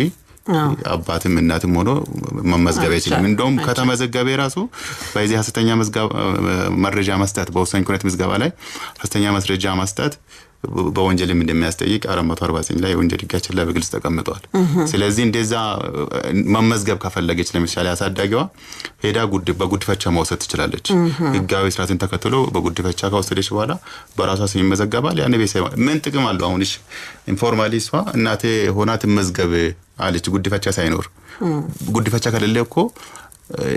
አባትም እናትም ሆኖ መመዝገብ አይችልም። እንደውም ከተመዘገበ ራሱ በዚህ ሐሰተኛ መረጃ መስጠት በወሳኝ ኩነት ምዝገባ ላይ ሐሰተኛ ማስረጃ መስጠት በወንጀልም እንደሚያስጠይቅ 449 ላይ ወንጀል ህጋችን ላይ በግልጽ ተቀምጧል። ስለዚህ እንደዛ መመዝገብ ከፈለገች ለምሳሌ አሳዳጊዋ ሄዳ በጉድፈቻ መውሰድ ትችላለች። ህጋዊ ስርዓትን ተከትሎ በጉድፈቻ ከወሰደች በኋላ በራሷ ስም ይመዘገባል። ያኔ ቤተሰብ ምን ጥቅም አለው? አሁንሽ ኢንፎርማሊ እሷ እናቴ ሆና ትመዝገብ አለች ጉድፈቻ ሳይኖር። ጉድፈቻ ከሌለ እኮ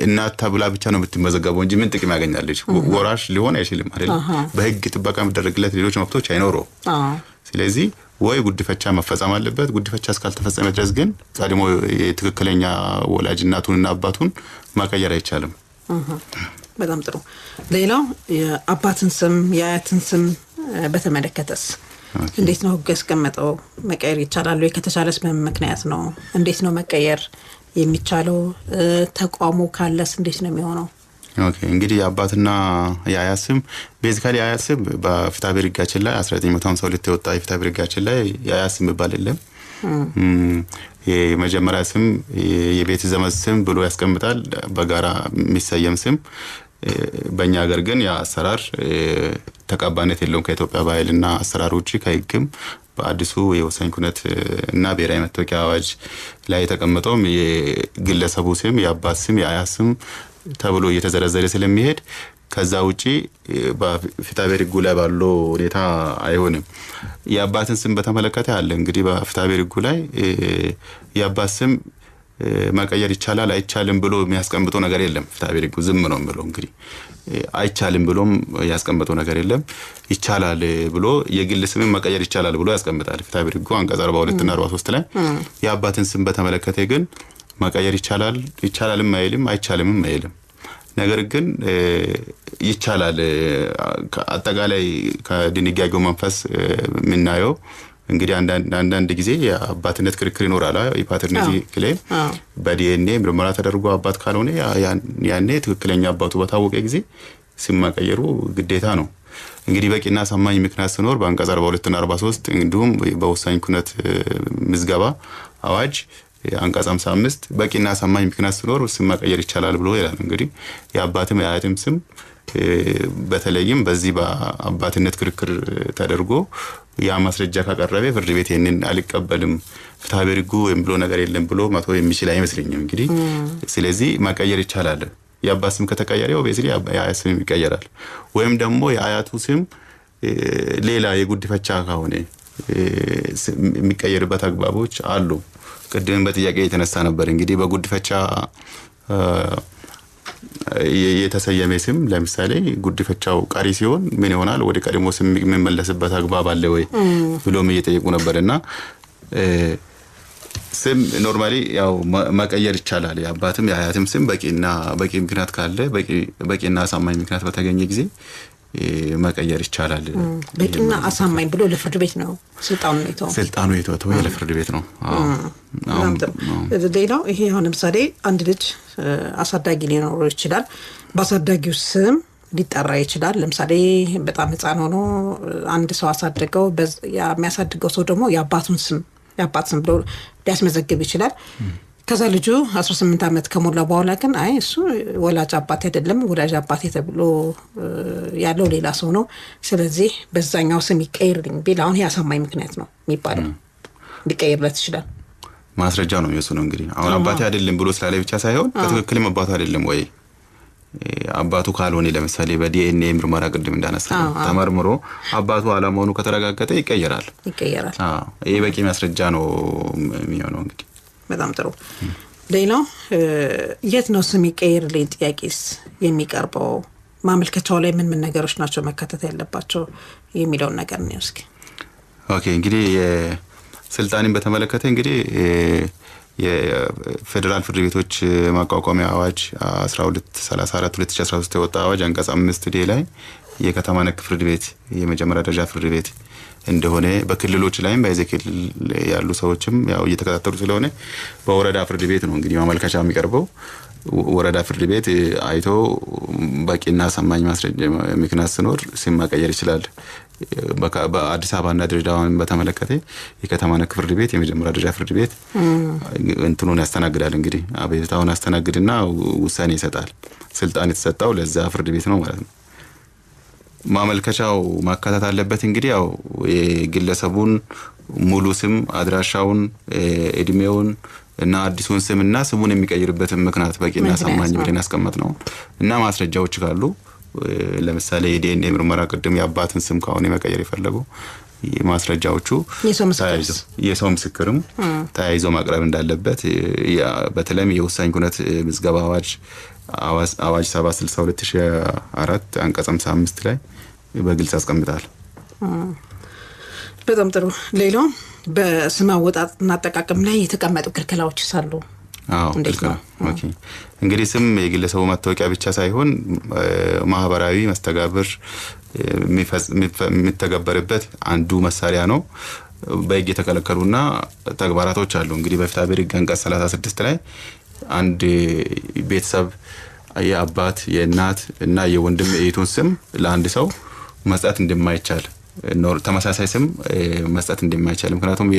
እናት ተብላ ብቻ ነው የምትመዘገበው እንጂ ምን ጥቅም ያገኛለች? ወራሽ ሊሆን አይችልም አይደል? በህግ ጥበቃ የሚደረግለት ሌሎች መብቶች አይኖረው። ስለዚህ ወይ ጉድፈቻ መፈጸም አለበት። ጉድፈቻ እስካልተፈጸመ ድረስ ግን ቀድሞ የትክክለኛ ወላጅ እናቱንና አባቱን ማቀየር አይቻልም። በጣም ጥሩ። ሌላው የአባትን ስም የአያትን ስም በተመለከተስ እንዴት ነው ህግ ያስቀመጠው? መቀየር ይቻላል ወይ? ከተቻለስ በምን ምክንያት ነው? እንዴት ነው መቀየር የሚቻለው? ተቋሙ ካለስ እንዴት ነው የሚሆነው? ኦኬ እንግዲህ የአባትና የአያት ስም ቤዚካሊ የአያት ስም በፍትሐ ብሔር ህጋችን ላይ 1952 የወጣ የፍትሐ ብሔር ህጋችን ላይ የአያት ስም ይባል የለም። የመጀመሪያ ስም የቤት ዘመድ ስም ብሎ ያስቀምጣል፣ በጋራ የሚሰየም ስም። በእኛ ሀገር ግን ያ አሰራር ተቀባይነት የለውም። ከኢትዮጵያ ባህልና አሰራር ውጪ ከህግም በአዲሱ የወሳኝ ኩነት እና ብሔራዊ መታወቂያ አዋጅ ላይ የተቀመጠውም የግለሰቡ ስም የአባት ስም የአያት ስም ተብሎ እየተዘረዘረ ስለሚሄድ ከዛ ውጪ በፍትሐ ብሔር ህጉ ላይ ባለው ሁኔታ አይሆንም። የአባትን ስም በተመለከተ አለ እንግዲህ በፍትሐ ብሔር ህጉ ላይ የአባት ስም መቀየር ይቻላል አይቻልም ብሎ የሚያስቀምጠው ነገር የለም። ፍትሐ ብሔር ህጉ ዝም ነው የሚለው። እንግዲህ አይቻልም ብሎም ያስቀምጠው ነገር የለም። ይቻላል ብሎ የግል ስም መቀየር ይቻላል ብሎ ያስቀምጣል ፍትሐ ብሔር ህጉ አንቀጽ 42 እና 43 ላይ። የአባትን ስም በተመለከተ ግን መቀየር ይቻላልም አይልም አይቻልምም አይልም። ነገር ግን ይቻላል አጠቃላይ ከድንጋጌው መንፈስ የምናየው እንግዲህ አንዳንድ ጊዜ የአባትነት ክርክር ይኖራል። የፓተርኒቲ ክሌም በዲኤንኤ ምርመራ ተደርጎ አባት ካልሆነ ያኔ ትክክለኛ አባቱ በታወቀ ጊዜ ስም መቀየሩ ግዴታ ነው። እንግዲህ በቂና አሳማኝ ምክንያት ሲኖር በአንቀጽ 42 እና 43 እንዲሁም በወሳኝ ኩነት ምዝገባ አዋጅ አንቀጽ 55 በቂና አሳማኝ ምክንያት ሲኖር ስም መቀየር ይቻላል ብሎ ይላል። እንግዲህ የአባትም የአያትም ስም በተለይም በዚህ በአባትነት ክርክር ተደርጎ ያ ማስረጃ ካቀረበ ፍርድ ቤት ይሄንን አልቀበልም ፍትሐ ብሔር ህጉ ወይም ብሎ ነገር የለም ብሎ መተው የሚችል አይመስልኝም። እንግዲህ ስለዚህ መቀየር ይቻላል። የአባት ስም ከተቀየረው በዚህ የአያት ስም ይቀየራል። ወይም ደግሞ የአያቱ ስም ሌላ የጉድፈቻ ከሆነ የሚቀየርበት አግባቦች አሉ። ቅድም በጥያቄ የተነሳ ነበር። እንግዲህ በጉድፈቻ የተሰየመ ስም ለምሳሌ ጉድፈቻው ቀሪ ሲሆን ምን ይሆናል? ወደ ቀድሞ ስም የሚመለስበት አግባብ አለ ወይ ብሎም እየጠየቁ ነበርና ስም ኖርማሊ ያው መቀየር ይቻላል። የአባትም የአያትም ስም በቂ ምክንያት ካለ በቂና አሳማኝ ምክንያት በተገኘ ጊዜ መቀየር ይቻላል። በቂና አሳማኝ ብሎ ለፍርድ ቤት ነው ስልጣኑ የተወው ለፍርድ ቤት ነው። ሌላው ይሄ አሁን ለምሳሌ አንድ ልጅ አሳዳጊ ሊኖረው ይችላል። በአሳዳጊው ስም ሊጠራ ይችላል። ለምሳሌ በጣም ህፃን ሆኖ አንድ ሰው አሳደገው፣ የሚያሳድገው ሰው ደግሞ የአባት ስም ብሎ ሊያስመዘግብ ይችላል። ከዛ ልጁ 18 ዓመት ከሞላ በኋላ ግን አይ እሱ ወላጅ አባት አይደለም ወላጅ አባቴ ተብሎ ያለው ሌላ ሰው ነው፣ ስለዚህ በዛኛው ስም ይቀየርልኝ ቢል አሁን ያሳማኝ ምክንያት ነው የሚባለው ሊቀየርለት ይችላል። ማስረጃ ነው የሚወስነው። እንግዲህ አሁን አባቴ አይደለም ብሎ ስላለ ብቻ ሳይሆን በትክክልም አባቱ አይደለም ወይ አባቱ ካልሆነ ለምሳሌ በዲኤንኤ ምርመራ ቅድም እንዳነሳ ተመርምሮ አባቱ አለመሆኑ ከተረጋገጠ ይቀየራል። ይሄ በቂ ማስረጃ ነው የሚሆነው። እንግዲህ በጣም ጥሩ። ሌላው የት ነው ስም ይቀየርልኝ ጥያቄስ የሚቀርበው? ማመልከቻው ላይ ምን ነገሮች ናቸው መካተት ያለባቸው የሚለው ነገር ነው እስኪ። ኦኬ እንግዲህ ስልጣንን በተመለከተ እንግዲህ የፌደራል ፍርድ ቤቶች ማቋቋሚያ አዋጅ 1234 2013 የወጣ አዋጅ አንቀጽ 5 ዲ ላይ የከተማ ነክ ፍርድ ቤት የመጀመሪያ ደረጃ ፍርድ ቤት እንደሆነ በክልሎች ላይም በየክልል ያሉ ሰዎችም ያው እየተከታተሉ ስለሆነ በወረዳ ፍርድ ቤት ነው እንግዲህ ማመልከቻ የሚቀርበው። ወረዳ ፍርድ ቤት አይቶ በቂና ሰማኝ ማስረጃ ምክንያት ሲኖር ስም መቀየር ይችላል። በአዲስ አበባና ድሬዳዋን በተመለከተ የከተማ ነክ ፍርድ ቤት የመጀመሪያ ደረጃ ፍርድ ቤት እንትኑን ያስተናግዳል። እንግዲህ አቤቱታውን ያስተናግድና ውሳኔ ይሰጣል። ስልጣን የተሰጠው ለዛ ፍርድ ቤት ነው ማለት ነው። ማመልከቻው ማካተት አለበት እንግዲህ ያው የግለሰቡን ሙሉ ስም፣ አድራሻውን፣ እድሜውን እና አዲሱን ስምና ስሙን የሚቀይርበትን ምክንያት በቂና ሰማኝ ብለን ያስቀመጥነው እና ማስረጃዎች ካሉ ለምሳሌ የዲኤንኤ ምርመራ ቅድም የአባትን ስም ካሁን የመቀየር የፈለገው ማስረጃዎቹ የሰው ምስክርም ተያይዞ ማቅረብ እንዳለበት በተለይም የወሳኝ ኩነት ምዝገባ አዋጅ 762 2004 አንቀጽ 55 ላይ በግልጽ ያስቀምጣል። በጣም ጥሩ። ሌላው በስም አወጣጥና አጠቃቀም ላይ የተቀመጡ ክልከላዎች አሉ። ኦኬ እንግዲህ ስም የግለሰቡ መታወቂያ ብቻ ሳይሆን ማህበራዊ መስተጋብር የሚተገበርበት አንዱ መሳሪያ ነው። በህግ የተከለከሉና ተግባራቶች አሉ። እንግዲህ በፍትሐ ብሔር ህግ አንቀጽ 36 ላይ አንድ ቤተሰብ የአባት የእናት እና የወንድም እህቱን ስም ለአንድ ሰው መስጠት እንደማይቻል ተመሳሳይ ስም መስጠት እንደማይቻል። ምክንያቱም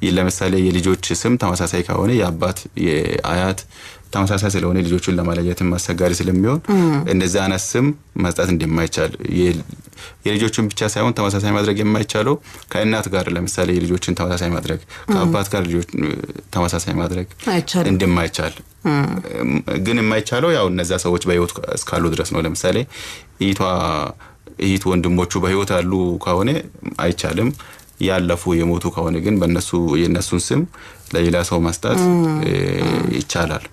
ለምሳሌ የልጆች ስም ተመሳሳይ ከሆነ የአባት የአያት ተመሳሳይ ስለሆነ ልጆቹን ለማለየትም አስቸጋሪ ስለሚሆን እንደዛ አይነት ስም መስጠት እንደማይቻል የልጆቹን ብቻ ሳይሆን ተመሳሳይ ማድረግ የማይቻለው ከእናት ጋር ለምሳሌ የልጆችን ተመሳሳይ ማድረግ ከአባት ጋር ልጆች ተመሳሳይ ማድረግ እንደማይቻል ግን የማይቻለው ያው እነዛ ሰዎች በህይወት እስካሉ ድረስ ነው። ለምሳሌ እህት ወንድሞቹ በህይወት ያሉ ከሆነ አይቻልም። ያለፉ የሞቱ ከሆነ ግን የነሱን ስም ለሌላ ሰው መስጠት ይቻላል።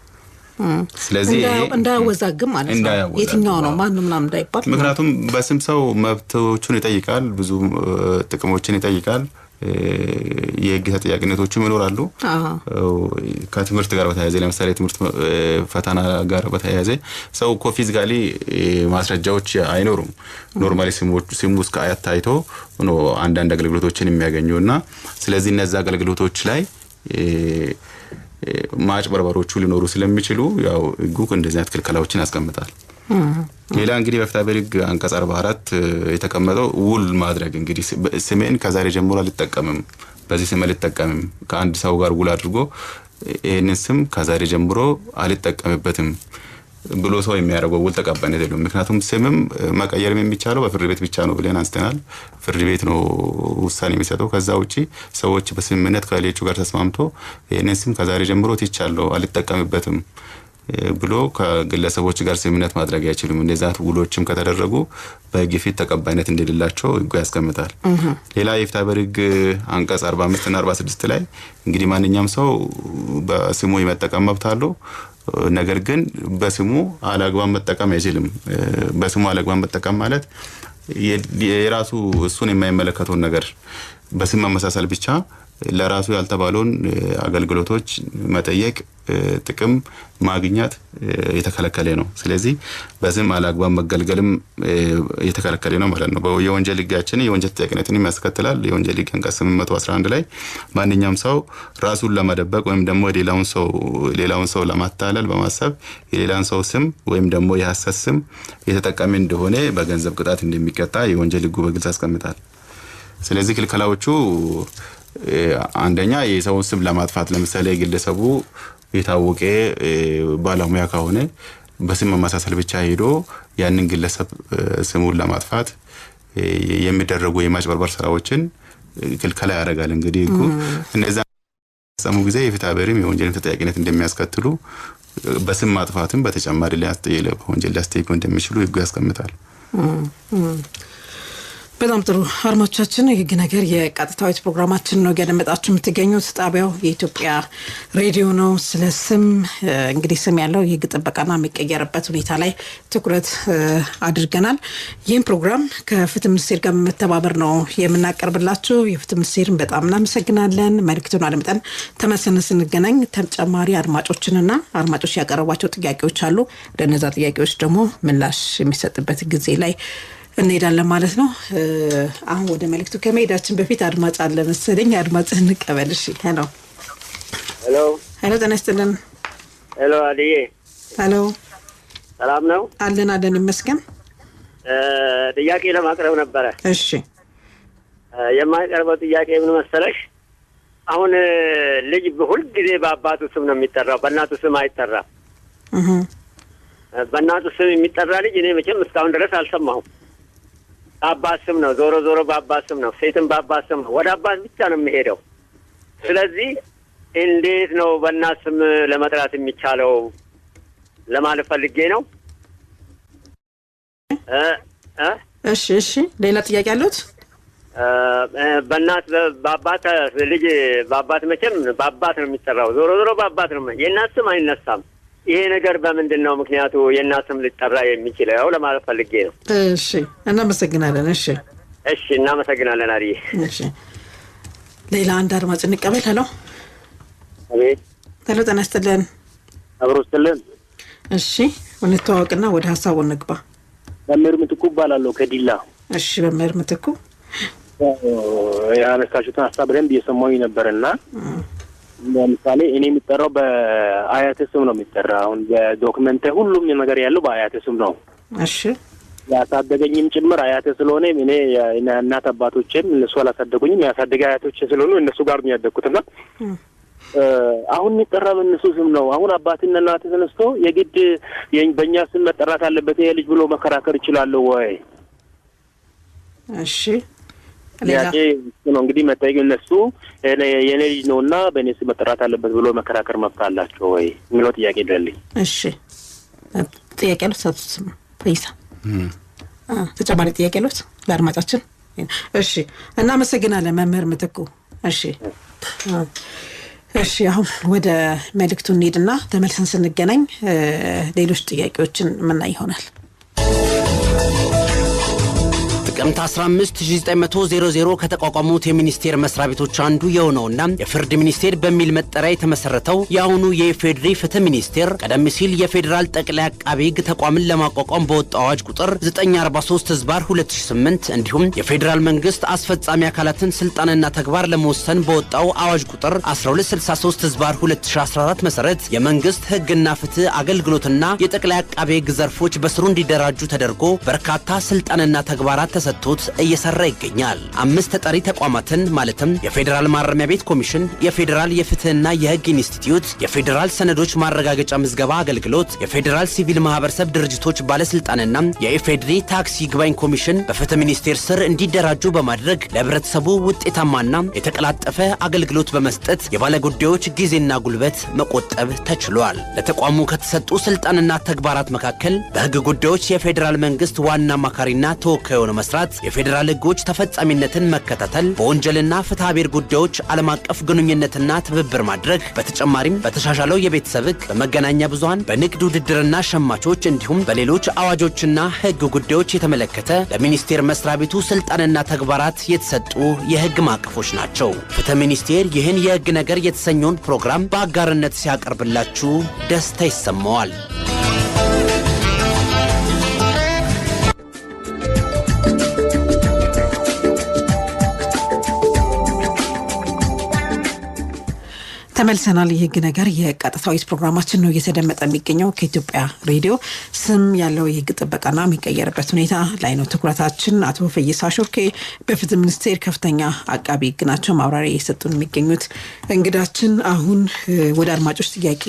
ስለዚህ እንዳያወዛግም ማለት ነው። የትኛው ነው ማንንም እንዳይባል። ምክንያቱም በስም ሰው መብቶቹን ይጠይቃል፣ ብዙ ጥቅሞችን ይጠይቃል፣ የህግ ተጠያቂነቶችም ይኖራሉ። ከትምህርት ጋር በተያያዘ ለምሳሌ ትምህርት ፈተና ጋር በተያያዘ ሰው ፊዚካሊ ማስረጃዎች አይኖሩም። ኖርማሊ ስሙ እስከ አያት ታይቶ ነው አንዳንድ አገልግሎቶችን የሚያገኙና ስለዚህ እነዛ አገልግሎቶች ላይ ማጭበርበሮቹ ሊኖሩ ስለሚችሉ ያው ህጉ እንደዚህ አይነት ክልከላዎችን ያስቀምጣል። ሌላ እንግዲህ በፍትሐ ብሔር ህግ አንቀጽ 44 የተቀመጠው ውል ማድረግ እንግዲህ ስሜን ከዛሬ ጀምሮ አልጠቀምም፣ በዚህ ስም አልጠቀምም ከአንድ ሰው ጋር ውል አድርጎ ይሄንን ስም ከዛሬ ጀምሮ አልጠቀምበትም ብሎ ሰው የሚያደርገው ውል ተቀባይነት የለውም። ምክንያቱም ስምም መቀየርም የሚቻለው በፍርድ ቤት ብቻ ነው ብለን አንስተናል። ፍርድ ቤት ነው ውሳኔ የሚሰጠው። ከዛ ውጪ ሰዎች በስምምነት ከሌሎቹ ጋር ተስማምቶ ይሄንን ስም ከዛሬ ጀምሮ ትቻለሁ አልጠቀምበትም ብሎ ከግለሰቦች ጋር ስምምነት ማድረግ አይችልም። እንደዛ ውሎችም ከተደረጉ በህግ ፊት ተቀባይነት እንደሌላቸው ህጉ ያስቀምጣል። ሌላ የፍትሐ ብሔር ህግ አንቀጽ 45 እና 46 ላይ እንግዲህ ማንኛውም ሰው በስሙ የመጠቀም መብት አለው። ነገር ግን በስሙ አላግባብ መጠቀም አይችልም። በስሙ አላግባብ መጠቀም ማለት የራሱ እሱን የማይመለከተውን ነገር በስም መመሳሰል ብቻ ለራሱ ያልተባለውን አገልግሎቶች መጠየቅ፣ ጥቅም ማግኘት የተከለከለ ነው። ስለዚህ በስም አላግባብ መገልገልም የተከለከለ ነው ማለት ነው። የወንጀል ህጋችን የወንጀል ተጠያቂነትን ያስከትላል። የወንጀል ህግ አንቀጽ 811 ላይ ማንኛውም ሰው ራሱን ለመደበቅ ወይም ደግሞ ሌላውን ሰው ለማታለል በማሰብ የሌላን ሰው ስም ወይም ደግሞ የሐሰት ስም የተጠቀመ እንደሆነ በገንዘብ ቅጣት እንደሚቀጣ የወንጀል ህጉ በግልጽ ያስቀምጣል። ስለዚህ ክልከላዎቹ አንደኛ የሰውን ስም ለማጥፋት ለምሳሌ ግለሰቡ የታወቀ ባለሙያ ከሆነ በስም መመሳሰል ብቻ ሄዶ ያንን ግለሰብ ስሙን ለማጥፋት የሚደረጉ የማጭበርበር ስራዎችን ክልከላ ያደርጋል። እንግዲህ እነዛ በፈጸሙ ጊዜ የፍትሐ ብሔርም የወንጀል ተጠያቂነት እንደሚያስከትሉ በስም ማጥፋትም በተጨማሪ ወንጀል ሊያስጠይቁ እንደሚችሉ ሕጉ ያስቀምጣል። በጣም ጥሩ አድማጮቻችን፣ የህግ ነገር የቀጥታዊት ፕሮግራማችን ነው ያደመጣችሁ የምትገኙት። ጣቢያው የኢትዮጵያ ሬዲዮ ነው። ስለ ስም እንግዲህ ስም ያለው የህግ ጥበቃና የሚቀየርበት ሁኔታ ላይ ትኩረት አድርገናል። ይህን ፕሮግራም ከፍትህ ሚኒስቴር ጋር በመተባበር ነው የምናቀርብላችሁ። የፍትህ ሚኒስቴርን በጣም እናመሰግናለን። መልእክቱን አድምጠን ተመልሰን ስንገናኝ ተጨማሪ አድማጮችንና አድማጮች ያቀረቧቸው ጥያቄዎች አሉ። ለነዛ ጥያቄዎች ደግሞ ምላሽ የሚሰጥበት ጊዜ ላይ እንሄዳለን ማለት ነው። አሁን ወደ መልእክቱ ከመሄዳችን በፊት አድማጭ አለ መሰለኝ። አድማጭን እንቀበል። እሺ ሄሎ ሄሎ ጤና ይስጥልን። ሄሎ አዲዬ። ሄሎ ሰላም ነው? አለን ይመስገን። ጥያቄ ለማቅረብ ነበረ። እሺ የማይቀርበው ጥያቄ ምን መሰለሽ? አሁን ልጅ ሁልጊዜ በአባቱ ስም ነው የሚጠራው፣ በእናቱ ስም አይጠራም። በእናቱ ስም የሚጠራ ልጅ እኔ መቼም እስካሁን ድረስ አልሰማሁም። አባት ስም ነው፣ ዞሮ ዞሮ በአባት ስም ነው። ሴትም በአባት ስም ነው። ወደ አባት ብቻ ነው የሚሄደው። ስለዚህ እንዴት ነው በእናት ስም ለመጥራት የሚቻለው ለማለት ፈልጌ ነው። እሺ ሌላ ጥያቄ አሉት? በእናት በአባት ልጅ በአባት መቼም በአባት ነው የሚጠራው። ዞሮ ዞሮ በአባት ነው። የእናት ስም አይነሳም። ይሄ ነገር በምንድን ነው ምክንያቱ የእናት ስም ሊጠራ የሚችለው ለማለት ፈልጌ ነው። እሺ እናመሰግናለን። እሺ እናመሰግናለን አሪዬ። እሺ ሌላ አንድ አድማጭ እንቀበል። ሄሎ አቤት። ሄሎ ጤና ይስጥልን። አብሮ ይስጥልን። እሺ እንተዋወቅና ወደ ሀሳቡ እንግባ። መምህር ምትኩ እባላለሁ ከዲላ። እሺ መምህር ምትኩ፣ ያነሳችሁትን ሀሳብ በደንብ እየሰማሁኝ ነበርና ለምሳሌ እኔ የሚጠራው በአያቴ ስም ነው የሚጠራው። አሁን በዶክመንት ሁሉም ነገር ያለው በአያቴ ስም ነው። እሺ ያሳደገኝም ጭምር አያቴ ስለሆነ እኔ እናት አባቶቼም እነሱ አላሳደጉኝም። ያሳደገ አያቶቼ ስለሆኑ እነሱ ጋር ነው ያደግኩትና አሁን የሚጠራ በእነሱ ስም ነው። አሁን አባትና እናት ተነስቶ የግድ በእኛ ስም መጠራት አለበት ይሄ ልጅ ብሎ መከራከር ይችላል ወይ? እሺ ያቄ ነው እንግዲህ መጠየቅ እነሱ የኔ ልጅ ነውና በእኔ ስም መጠራት አለበት ብሎ መከራከር መብት አላቸው ወይ የሚለው ጥያቄ ደልኝ። እሺ ጥያቄ ነው ሰጥተም ፈይሳ ተጨማሪ ጥያቄ ነው ለአድማጫችን። እሺ እናመሰግናለን መምህር ምትኩ። እሺ አሁን ወደ መልእክቱ እንሂድና ተመልሰን ስንገናኝ ሌሎች ጥያቄዎችን ምናይ ይሆናል። ጥቅምት 15 1900 ከተቋቋሙት የሚኒስቴር መስሪያ ቤቶች አንዱ የሆነውና የፍርድ ሚኒስቴር በሚል መጠሪያ የተመሰረተው የአሁኑ የኢፌዴሪ ፍትህ ሚኒስቴር ቀደም ሲል የፌዴራል ጠቅላይ አቃቤ ሕግ ተቋምን ለማቋቋም በወጣው አዋጅ ቁጥር 943/2008 እንዲሁም የፌዴራል መንግስት አስፈጻሚ አካላትን ስልጣንና ተግባር ለመወሰን በወጣው አዋጅ ቁጥር 1263/2014 መሰረት የመንግስት ህግና ፍትህ አገልግሎትና የጠቅላይ አቃቤ ሕግ ዘርፎች በስሩ እንዲደራጁ ተደርጎ በርካታ ስልጣንና ተግባራት ተሰጥቶት እየሰራ ይገኛል። 5 ተጠሪ ተቋማትን ማለትም የፌዴራል ማረሚያ ቤት ኮሚሽን፣ የፌዴራል የፍትህና የህግ ኢንስቲትዩት፣ የፌዴራል ሰነዶች ማረጋገጫ ምዝገባ አገልግሎት፣ የፌዴራል ሲቪል ማህበረሰብ ድርጅቶች ባለስልጣንና የኢፌዴሪ ታክስ ይግባኝ ኮሚሽን በፍትህ ሚኒስቴር ስር እንዲደራጁ በማድረግ ለህብረተሰቡ ውጤታማና የተቀላጠፈ አገልግሎት በመስጠት የባለጉዳዮች ጊዜና ጉልበት መቆጠብ ተችሏል። ለተቋሙ ከተሰጡ ስልጣንና ተግባራት መካከል በህግ ጉዳዮች የፌዴራል መንግስት ዋና አማካሪና ተወካይ ሆኖ መስራት፣ የፌዴራል ህጎች ተፈጻሚነትን መከታተል፣ በወንጀልና ፍትሐ ብሔር ጉዳዮች ዓለም አቀፍ ግንኙነትና ትብብር ማድረግ፣ በተጨማሪም በተሻሻለው የቤተሰብ ህግ፣ በመገናኛ ብዙሃን፣ በንግድ ውድድርና ሸማቾች እንዲሁም በሌሎች አዋጆችና ህግ ጉዳዮች የተመለከተ ለሚኒስቴር መስሪያ ቤቱ ስልጣንና ተግባራት የተሰጡ የህግ ማዕቀፎች ናቸው። ፍትህ ሚኒስቴር ይህን የህግ ነገር የተሰኘውን ፕሮግራም በአጋርነት ሲያቀርብላችሁ ደስታ ይሰማዋል። ተመልሰናል። የህግ ነገር የቀጥታዊ ፕሮግራማችን ነው እየተደመጠ የሚገኘው ከኢትዮጵያ ሬዲዮ። ስም ያለው የህግ ጥበቃና የሚቀየርበት ሁኔታ ላይ ነው ትኩረታችን። አቶ ፈይሳ ሾርኬ በፍትህ ሚኒስቴር ከፍተኛ አቃቢ ህግ ናቸው ማብራሪያ እየሰጡን የሚገኙት እንግዳችን። አሁን ወደ አድማጮች ጥያቄ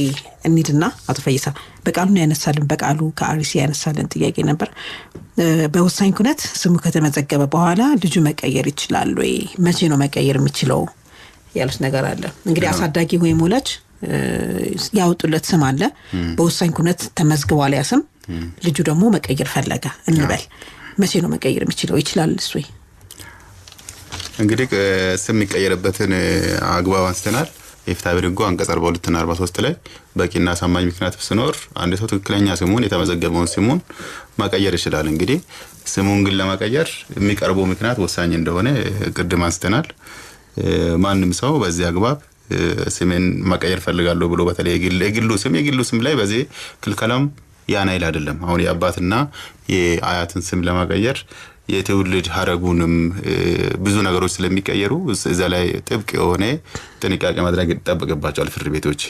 እንሂድና አቶ ፈይሳ በቃሉን ያነሳልን በቃሉ ከአርሲ ያነሳልን ጥያቄ ነበር። በወሳኝ ኩነት ስሙ ከተመዘገበ በኋላ ልጁ መቀየር ይችላል ወይ? መቼ ነው መቀየር የሚችለው ያሉት ነገር አለ እንግዲህ አሳዳጊ ወይም ወላጅ ያወጡለት ስም አለ በወሳኝ ኩነት ተመዝግቧል ያ ስም ልጁ ደግሞ መቀየር ፈለገ እንበል መቼ ነው መቀየር የሚችለው ይችላል እሱ እንግዲህ ስም የሚቀየርበትን አግባብ አንስተናል የፍትሐ ብሔር ሕጉ አንቀጽ 42 እና 43 ላይ በቂና አሳማኝ ምክንያት ሲኖር አንድ ሰው ትክክለኛ ስሙን የተመዘገበውን ስሙን ማቀየር ይችላል እንግዲህ ስሙን ግን ለማቀየር የሚቀርበው ምክንያት ወሳኝ እንደሆነ ቅድም አንስተናል ማንንም ሰው በዚህ አግባብ ስሜን ማቀየር ፈልጋለሁ ብሎ በተለይ የግሉ ስም ላይ በዚህ ክልከላም ያን አይል አይደለም አሁን የአባትና የአያትን ስም ለማቀየር የትውልድ ሐረጉንም ብዙ ነገሮች ስለሚቀየሩ እዛ ላይ ጥብቅ የሆነ ጥንቃቄ ማድረግ ይጠበቅባቸዋል ፍርድ ቤቶች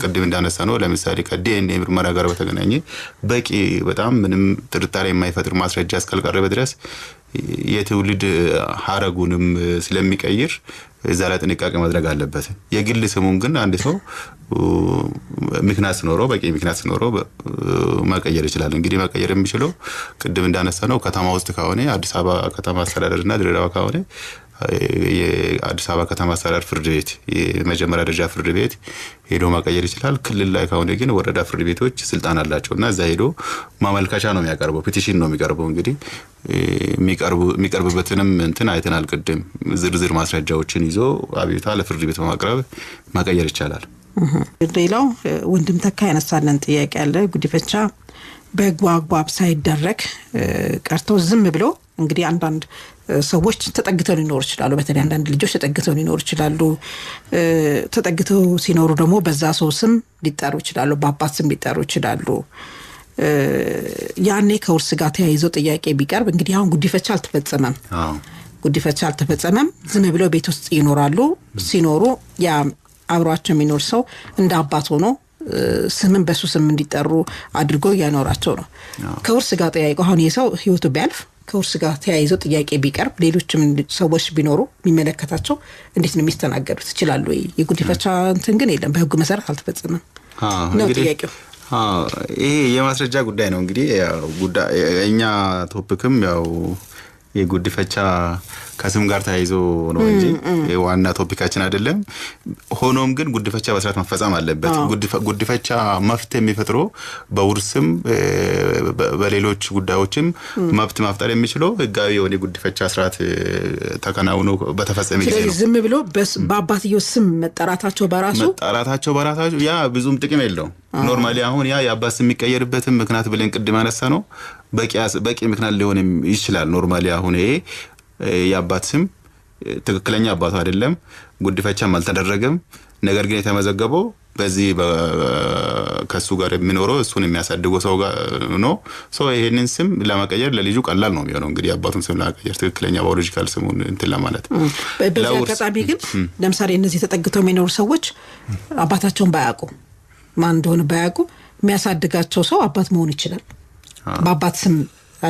ቅድም እንዳነሳ ነው ለምሳሌ ከዲኤንኤ ምርመራ ጋር በተገናኘ በቂ በጣም ምንም ጥርጣሬ የማይፈጥር ማስረጃ እስካልቀረበ ድረስ የትውልድ ሐረጉንም ስለሚቀይር እዛ ላይ ጥንቃቄ ማድረግ አለበት የግል ስሙን ግን አንድ ሰው ምክንያት ኖሮ በቂ ምክንያት ኖሮ ማቀየር ይችላል እንግዲህ ማቀየር የሚችለው ቅድም እንዳነሳ ነው ከተማ ውስጥ ከሆነ አዲስ አበባ ከተማ አስተዳደርና ድሬዳዋ ከሆነ የአዲስ አበባ ከተማ አስተዳደር ፍርድ ቤት የመጀመሪያ ደረጃ ፍርድ ቤት ሄዶ ማቀየር ይችላል ክልል ላይ ከሆነ ግን ወረዳ ፍርድ ቤቶች ስልጣን አላቸውና እዛ ሄዶ ማመልከቻ ነው የሚያቀርበው ፔቲሽን ነው የሚቀርበው እንግዲህ የሚቀርብበትንም እንትን አይተናል ቅድም ዝርዝር ማስረጃዎችን ይዞ አቤቱታ ለፍርድ ቤት በማቅረብ ማቀየር ይቻላል ሌላው ወንድም ተካ ያነሳለን ጥያቄ አለ ጉዲፈቻ በአግባብ ሳይደረግ ቀርቶ ዝም ብሎ እንግዲህ አንዳንድ ሰዎች ተጠግተው ሊኖር ይችላሉ በተለይ አንዳንድ ልጆች ተጠግተው ሊኖር ይችላሉ ተጠግተው ሲኖሩ ደግሞ በዛ ሰው ስም ሊጠሩ ይችላሉ በአባት ስም ሊጠሩ ይችላሉ ያኔ ከውርስ ጋር ተያይዞ ጥያቄ ቢቀርብ እንግዲህ አሁን ጉዲፈቻ አልተፈጸመም ጉዲፈቻ አልተፈጸመም ዝም ብለው ቤት ውስጥ ይኖራሉ ሲኖሩ ያ አብሯቸው የሚኖር ሰው እንደ አባት ሆኖ ስምን በሱ ስም እንዲጠሩ አድርጎ ያኖራቸው ነው ከውርስ ጋር ተያይዞ አሁን የሰው ህይወቱ ቢያልፍ ከውርስ ጋር ተያይዞ ጥያቄ ቢቀርብ ሌሎችም ሰዎች ቢኖሩ የሚመለከታቸው እንዴት ነው የሚስተናገዱት ይችላሉ የጉዲፈቻ እንትን ግን የለም በህጉ መሰረት አልተፈጸመም ነው ጥያቄው ይሄ የማስረጃ ጉዳይ ነው እንግዲህ ያው ጉዳይ እኛ ቶፒክም ያው የጉዲፈቻ ከስም ጋር ተያይዞ ነው እንጂ ዋና ቶፒካችን አይደለም ሆኖም ግን ጉዲፈቻ በስርዓት መፈጸም አለበት ጉዲፈቻ መፍትሄ የሚፈጥረው በውርስም በሌሎች ጉዳዮችም መብት ማፍጠር የሚችለው ህጋዊ የሆነ ጉዲፈቻ ስርዓት ተከናውኖ በተፈጸመ ጊዜ ነው ዝም ብሎ በአባትየው ስም መጠራታቸው በራሱ ያ ብዙም ጥቅም የለውም ኖርማሊ አሁን ያ የአባት ስም የሚቀየርበትም ምክንያት ብለን ቅድም አነሳ ነው በቂ ምክንያት ሊሆን ይችላል ኖርማሊ አሁን ይሄ የአባት ስም ትክክለኛ አባቱ አይደለም ጉዲፈቻም አልተደረገም ነገር ግን የተመዘገበው በዚህ ከሱ ጋር የሚኖረው እሱን የሚያሳድገው ሰው ጋር ነው ሶ ይሄንን ስም ለማቀየር ለልጁ ቀላል ነው የሚሆነው እንግዲህ አባቱን ስም ለማቀየር ትክክለኛ ባዮሎጂካል ስሙን እንትን ለማለት በዚህ አጋጣሚ ግን ለምሳሌ እነዚህ ተጠግተው የሚኖሩ ሰዎች አባታቸውን ባያውቁ ማን እንደሆነ ባያውቁ የሚያሳድጋቸው ሰው አባት መሆን ይችላል በአባት ስም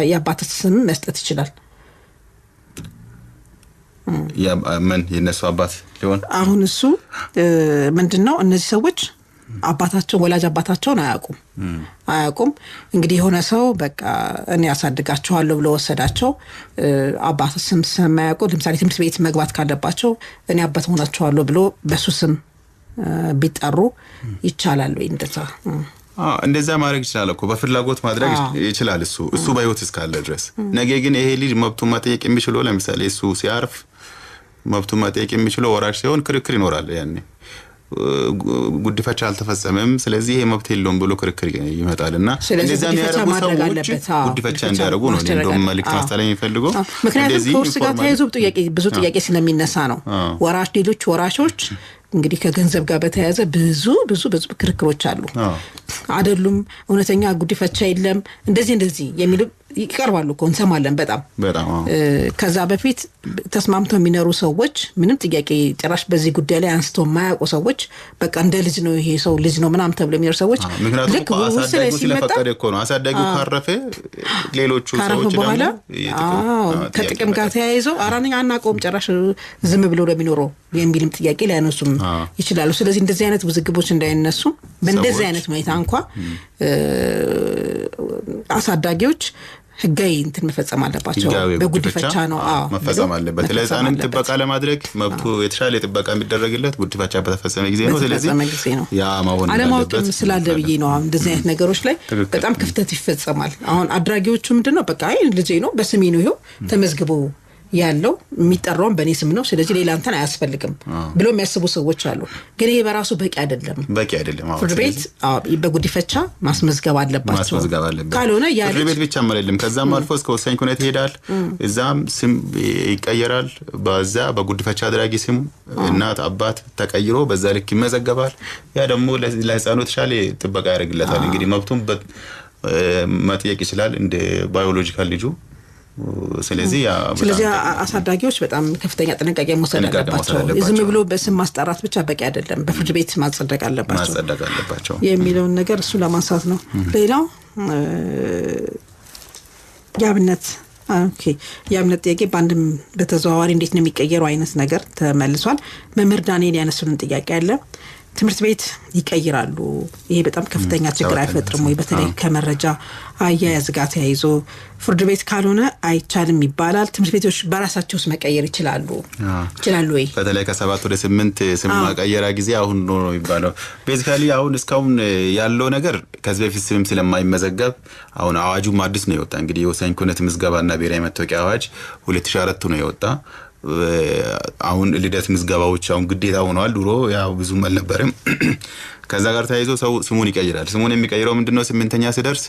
የአባት ስም መስጠት ይችላል ያ ማን የነሱ አባት ሊሆን አሁን እሱ ምንድነው እነዚህ ሰዎች አባታቸው ወላጅ አባታቸውን አያውቁም እንግዲህ የሆነ ሰው በቃ እኔ ያሳድጋቸዋለሁ ብሎ ወሰዳቸው አባት ስም ሰማያውቁ ለምሳሌ ትምህርት ቤት መግባት ካለባቸው እኔ አባት ሆናቸዋለሁ ብሎ በሱ ስም ቢጠሩ ይቻላል ወይ እንደዛ ማድረግ ይችላል እኮ በፍላጎት ማድረግ ይችላል እሱ በህይወት እስካለ ድረስ ነገ ግን ይሄ ልጅ መብቱን መጠየቅ የሚችለው ለምሳሌ እሱ ሲያርፍ መብቱን መጠየቅ የሚችለው ወራሽ ሲሆን ክርክር ይኖራል ያኔ ጉዲፈቻ አልተፈጸመም ስለዚህ ይሄ መብት የለውም ብሎ ክርክር ይመጣልና እንደዛ የሚያደርጉ ሰዎች ጉዲፈቻ እንዲያደርጉ ነው እንደውም መልእክት ማስተላለፍ የሚፈልገው ምክንያቱም ከውርስ ጋር ተያይዞ ብዙ ጥያቄ ስለሚነሳ ነው ሌሎች ወራሾች እንግዲህ ከገንዘብ ጋር በተያያዘ ብዙ ክርክሮች አሉ አይደሉም እውነተኛ ጉዲፈቻ የለም እንደዚህ የሚሉ ይቀርባሉ እንሰማለን በጣም ከዛ በፊት ተስማምተው የሚኖሩ ሰዎች ምንም ጥያቄ ጭራሽ በዚህ ጉዳይ ላይ አንስተው ማያውቁ ሰዎች በቃ እንደ ልጅ ነው ይሄ ሰው ልጅ ነው ምናምን ተብለው የሚኖሩ ሰዎች ልክ አሳዳጊው ስለፈቀደ እኮ ነው አሳዳጊው ካረፈ ሌሎቹ ሰዎች ደግሞ ከጥቅም ጋር ተያይዘው አራኛ አናቆም ጭራሽ ዝም ብሎ ለሚኖረው የሚልም ጥያቄ ሊያነሱም ይችላሉ ስለዚህ እንደዚህ አይነት ውዝግቦች እንዳይነሱ በእንደዚህ አይነት ሁኔታ እንኳን አሳዳጊዎች ህጋዊ እንትን መፈጸም አለባቸው በጉዲፈቻ ነው መፈጸም አለበት ለህፃንን ጥበቃ ለማድረግ መብቱ የተሻለ ጥበቃ የሚደረግለት ጉዲፈቻ በተፈጸመ ጊዜ ነው ስለዚህ ያ ማወን አለማወቅም ስላለ ብዬ ነው እንደዚህ አይነት ነገሮች ላይ በጣም ክፍተት ይፈጸማል አሁን አድራጊዎቹ ምንድነው በቃ አይ ልጄ ነው በስሜ ነው ይሄው ተመዝግቦ ያለው የሚጠራው በኔ ስም ነው ስለዚህ ሌላ እንትን አያስፈልግም ብሎ የሚያስቡ ሰዎች አሉ ግን ይሄ በራሱ በቂ አይደለም ፍርድ ቤት በጉዲፈቻ ማስመዝገብ አለባቸው ካልሆነ ያ ፍርድ ቤት ብቻ ማለት ከዛም አልፎ እስከ ወሳኝ ኩነት ይሄዳል እዛም ስም ይቀየራል በዛ በጉዲፈቻ አድራጊ ስም እናት አባት ተቀይሮ በዛ ልክ ይመዘገባል ያ ደግሞ ለህፃኑ ተሻለ ጥበቃ ያደርግለታል እንግዲህ መብቱን መጠየቅ ይችላል እንደ ባዮሎጂካል ልጁ ስለዚህ አሳዳጊዎች በጣም ከፍተኛ ጥንቃቄ መውሰድ አለባቸው ዝም ብሎ በስም ማስጠራት ብቻ በቂ አይደለም በፍርድ ቤት ማጸደቅ አለባቸው የሚለው ነገር እሱ ለማንሳት ነው ሌላው ያብነት ያብነት ጥያቄ ባንድም በተዘዋዋሪ እንዴት ነው የሚቀየረው አይነት ነገር ተመልሷል መምህር ዳንኤል ያነሱልን ጥያቄ አለ ትምህርት ቤት ይቀይራሉ ይሄ በጣም ከፍተኛ ችግር አይፈጥርም ወይ በተለይ ከመረጃ አያያዝ ጋር ተያይዞ ፍርድ ቤት ካልሆነ አይቻልም ይባላል ትምህርት ቤቶች በራሳቸውስ መቀየር ይችላሉ ወይ በተለይ ከ7 ወደ 8 ስም ማቀየራ ጊዜ አሁን ነው የሚባለው ቤዚካሊ አሁን እስካሁን ያለው ነገር ከዚህ በፊት ስም ስለማይመዘገብ አሁን አዋጁም አዲስ ነው የወጣ እንግዲህ የወሳኝ ኩነት ምዝገባና ብሔራዊ መታወቂያ አዋጅ 2004 ነው የወጣ አሁን ልደት ምዝገባዎች አሁን ግዴታ ሆነዋል ድሮ ያው ብዙም አልነበረም ከዛ ጋር ተያይዞ ሰው ስሙን ይቀይራል ስሙን የሚቀይረው ምንድነው 8ኛ ሲደርስ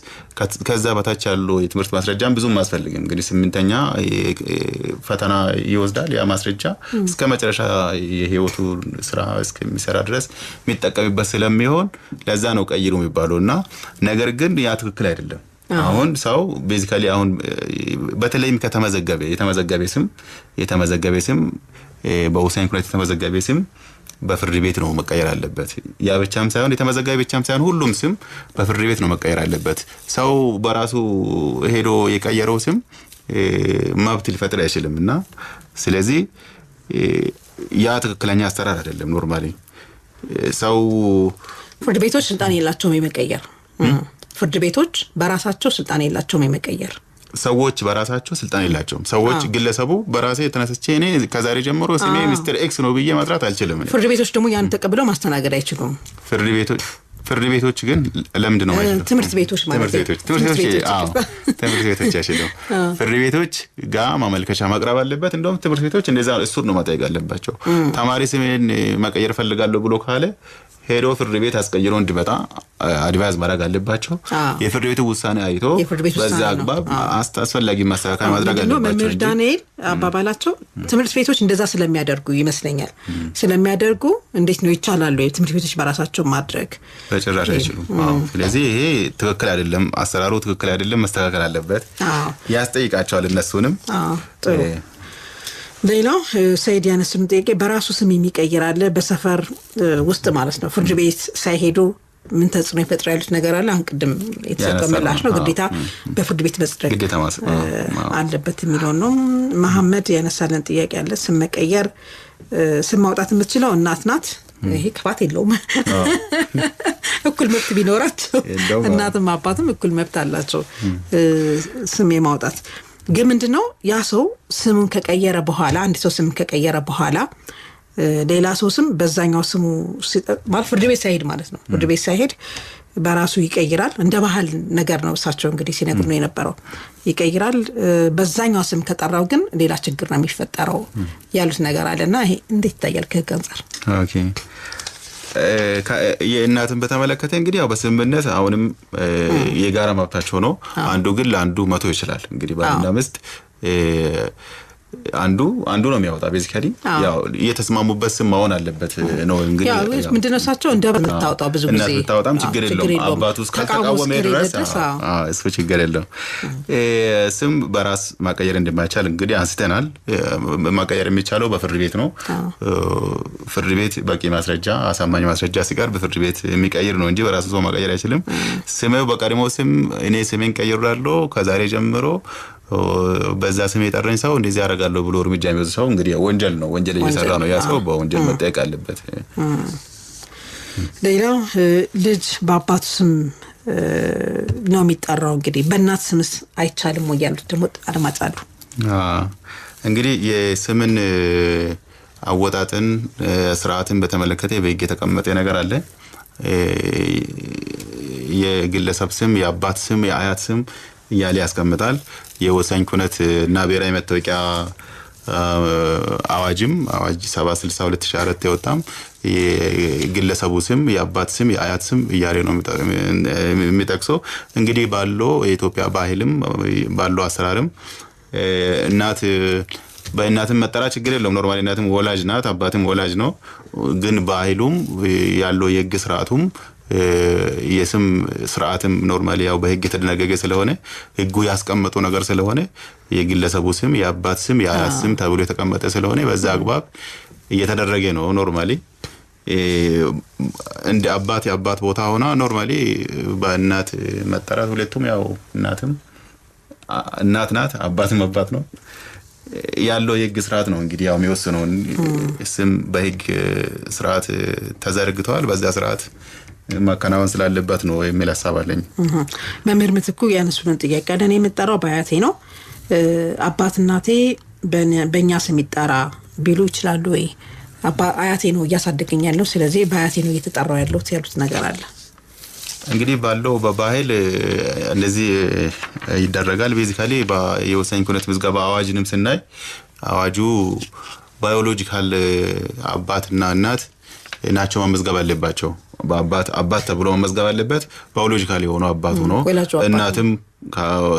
ከዛ በታች ያለው የትምህርት ማስረጃም ብዙም ማስፈልግም እንግዲህ 8ኛ ፈተና ይወስዳል ያ ማስረጃ እስከ መጨረሻ የህይወቱ ስራ እስከሚሰራ ድረስ የሚጠቀምበት ስለሚሆን ለዛ ነው ቀይሩ የሚባለውና ነገር ግን ያ ትክክል አይደለም አሁን ሰው ቤዚካሊ አሁን በተለይም የተመዘገበ ስም በወሳኝ ኩነት የተመዘገበ ስም በፍርድ ቤት ነው መቀየር አለበት ያ ብቻም ሳይሆን የተመዘገበ ብቻም ሳይሆን ሁሉም ስም በፍርድ ቤት ነው መቀየር አለበት ሰው በራሱ ሄዶ የቀየረው ስም መብት ሊፈጥር አይችልምና ስለዚህ ያ ትክክለኛ አሰራር አይደለም ኖርማሊ ሰው ፍርድ ቤቶች ስልጣን የላቸውም የመቀየር ፍርድ ቤቶች በራሳቸው ስልጣን የላቸውም የመቀየር ሰዎች በራሳቸው ስልጣን የላቸውም ሰዎች ግለሰቡ በራሴ የተነሰቼ እኔ ከዛሬ ጀምሮ ስሜ ሚስተር ኤክስ ነው ብዬ ማጥራት አልችልም ፍርድ ቤቶች ደግሞ ያን ተቀብለው ማስተናገድ አይችሉም ፍርድ ቤቶች ግን ለምንድን ነው ትምህርት ቤቶች ያሽለው ፍርድ ቤቶች ጋር ማመልከቻ ማቅረብ አለበት እንደውም ትምህርት ቤቶች እንደዛ እሱር ነው ማጠየቅ አለባቸው ተማሪ ስሜን መቀየር ፈልጋለሁ ብሎ ካለ ሄዶ ፍርድ ቤት አስቀይሮ እንዲመጣ አድቫይስ ማድረግ አለባቸው የፍርድ ቤቱ ውሳኔ አይቶ በዛ አግባብ አስፈላጊ ማስተካከያ ማድረግ አለባቸው መምህር ዳንኤል አባባላቸው ትምህርት ቤቶች እንደዛ ስለሚያደርጉ ይመስለኛል ስለሚያደርጉ እንዴት ነው ይቻላል ወይ ትምህርት ቤቶች በራሳቸው ማድረግ በጭራሽ አይችሉም ስለዚህ ይሄ ትክክል አይደለም አሰራሩ ትክክል አይደለም መስተካከል አለበት ያስጠይቃቸዋል እነሱንም ሌላው ሰይድ ያነሱን ጥያቄ በራሱ ስም የሚቀይር አለ በሰፈር ውስጥ ማለት ነው ፍርድ ቤት ሳይሄዱ ምን ተጽዕኖ ይፈጥራል ያሉት ነገር አለ አንቀድም የተሰጠመላሽ ነው ግዴታ በፍርድ ቤት መጽደቅ አለበት የሚለው ነው መሐመድ ያነሳለን ጥያቄ አለ ስም መቀየር ስም ማውጣት የምትችለው እናት ናት ይሄ ክፋት የለውም እኩል መብት ቢኖራቸው እናትም አባትም እኩል መብት አላቸው ስም የማውጣት ግን ምንድነው ያ ሰው ስሙን ከቀየረ በኋላ አንድ ሰው ስም ከቀየረ በኋላ ሌላ ሰው ስም በዛኛው ስሙ ማለት ፍርድ ቤት ሳይሄድ ማለት ነው ፍርድ ቤት ሳይሄድ በራሱ ይቀይራል እንደ ባህል ነገር ነው እሳቸው እንግዲህ ሲነግሩ ነው የነበረው ይቀይራል በዛኛው ስም ከጠራው ግን ሌላ ችግር ነው የሚፈጠረው ያሉት ነገር አለና ይሄ እንዴት ታያል ከህግ አንፃር ኦኬ የእናትን በተመለከተ እንግዲህ ያው በስምምነት አሁንም የጋራ መብታቸው ነው አንዱ ግን ለአንዱ መቶ ይችላል እንግዲህ ባልና ሚስት አንዱ ነው የሚያወጣ ቤዚካሊ ያው የተስማሙበት ስም ማሆን አለበት ነው እንግዲህ ያው ምንድነው እሳቸው እንደምታወጣው ብዙ ጊዜ እንደምታወጣም ችግር የለውም አባቱ እስከተቃወመ ድረስ እሱ ችግር የለውም ስም በራስ ማቀየር እንደማይቻል እንግዲህ አንስተናል ማቀየር የሚቻለው በፍርድ ቤት ነው ፍርድ ቤት በቂ ማስረጃ አሳማኝ ማስረጃ ሲቀርብ በፍርድ ቤት የሚቀይር ነው እንጂ በራሱ ሰው ማቀየር አይችልም ስሜው በቀድሞ ስም እኔ ስሜን ቀይራለሁ ከዛሬ ጀምሮ በዛ ስም የጠራኝ ሰው እንደዚህ ያደርጋለሁ ብሎ እርምጃ የሚወስድ ሰው እንግዲህ ወንጀል እየሰራ ነው ያ ሰው በወንጀል መጠየቅ አለበት ሌላው ልጅ በአባቱ ስም ነው የሚጠራው። እንግዲህ በእናት ስምስ አይቻልም ወይ ያሉት ደግሞ አድማጭ አሉ። እንግዲህ የስምን አወጣጥን ስርዓትን በተመለከተ በሕግ የተቀመጠ ነገር አለ። የግለሰብ ስም፣ የአባት ስም፣ የአያት ስም እያለ ያስቀምጣል። የወሳኝ ኩነት እና ብሔራዊ መታወቂያ አዋጅም አዋጅ 762/2004 የወጣም የግለሰቡ ስም፣ የአባት ስም፣ የአያት ስም እያለ ነው የሚጠቅሰው። እንግዲህ ባለው የኢትዮጵያ ባህልም ባለው አሰራርም እናት በእናትም መጠራ ችግር የለውም። ኖርማሊ እናትም ወላጅ ናት፣ አባትም ወላጅ ነው። ግን ባህሉም ያለው የሕግ ስርዓቱም የስም ስርዓትም ኖርማሊ ያው በሕግ የተደነገገ ስለሆነ ሕጉ ያስቀመጠው ነገር ስለሆነ የግለሰቡ ስም፣ የአባት ስም፣ የአያት ስም ተብሎ የተቀመጠ ስለሆነ በዛ አግባብ እየተደረገ ነው። ኖርማሊ እንደ አባት የአባት ቦታ ሆና ኖርማሊ በእናት መጠራት ሁለቱም ያው እናትም እናት ናት፣ አባትም አባት ነው ያለው የሕግ ስርዓት ነው። እንግዲህ ያው የሚወስነው ስም በሕግ ስርዓት ተዘርግቷል። በዛ ስርዓት ማከናወን ስላለበት ነው የሚል ሐሳብ አለኝ። መምህር ምትኩ ያነሱልን ጥያቄ አለ። እኔ የምጠራው በአያቴ ነው፣ አባት እናቴ በእኛ ስም ይጠራ ቢሉ ይችላሉ ወይ? አያቴ ነው እያሳደገኝ ያለው፣ ስለዚህ በአያቴ ነው እየተጠራው ያለው ያሉት ነገር አለ። እንግዲህ ባለው በባህል እንደዚህ ይደረጋል። ቤዚካሊ የወሳኝ ኩነት ምዝገባ አዋጅንም ስናይ አዋጁ ባዮሎጂካል አባትና እናት ናቸው መመዝገብ አለባቸው። አባት ተብሎ መመዝገብ አለበት ባዮሎጂካሊ የሆነው አባቱ ነው። እናትም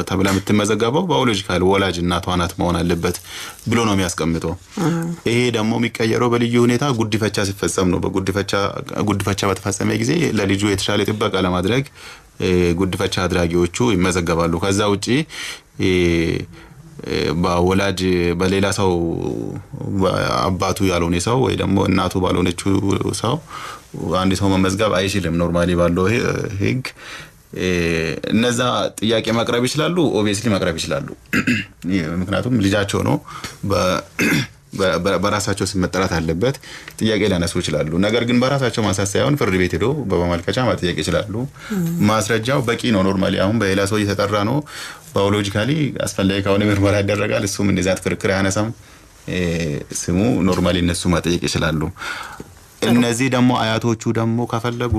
ተብላ የምትመዘገበው ባዮሎጂካሊ ወላጅ እናቷ ናት መሆን አለበት ብሎ ነው የሚያስቀምጠው። ይሄ ደግሞ የሚቀየረው በልዩ ሁኔታ ጉዲፈቻ ሲፈጸም ነው። ጉዲፈቻ በተፈጸመ ጊዜ ለልጁ የተሻለ ጥበቃ ለማድረግ ጉዲፈቻ አድራጊዎቹ ይመዘገባሉ። ከዛ ውጪ በወላጅ በሌላ ሰው አባቱ ያልሆነ ሰው ወይ ደግሞ እናቱ ባልሆነችው ሰው አንድ ሰው መመዝገብ አይችልም። ኖርማሊ ባለው ሕግ እነዛ ጥያቄ ማቅረብ ይችላሉ፣ ኦብቪየስሊ ማቅረብ ይችላሉ። ምክንያቱም ልጃቸው ነው፣ በራሳቸው ስም መጠራት አለበት፣ ጥያቄ ሊያነሱ ይችላሉ። ነገር ግን በራሳቸው ማንሳት ሳይሆን ፍርድ ቤት ሄዶ በማመልከቻ ማጥያቄ ይችላሉ። ማስረጃው በቂ ነው። ኖርማሊ አሁን በሌላ ሰው እየተጠራ ነው፣ ባዮሎጂካሊ አስፈላጊ ከሆነ ምርመራ ይደረጋል። እሱም እንደዛ ክርክር አያነሳም። ስሙ ኖርማሊ እነሱ ማጥያቄ ይችላሉ። እነዚህ ደግሞ አያቶቹ ደግሞ ከፈለጉ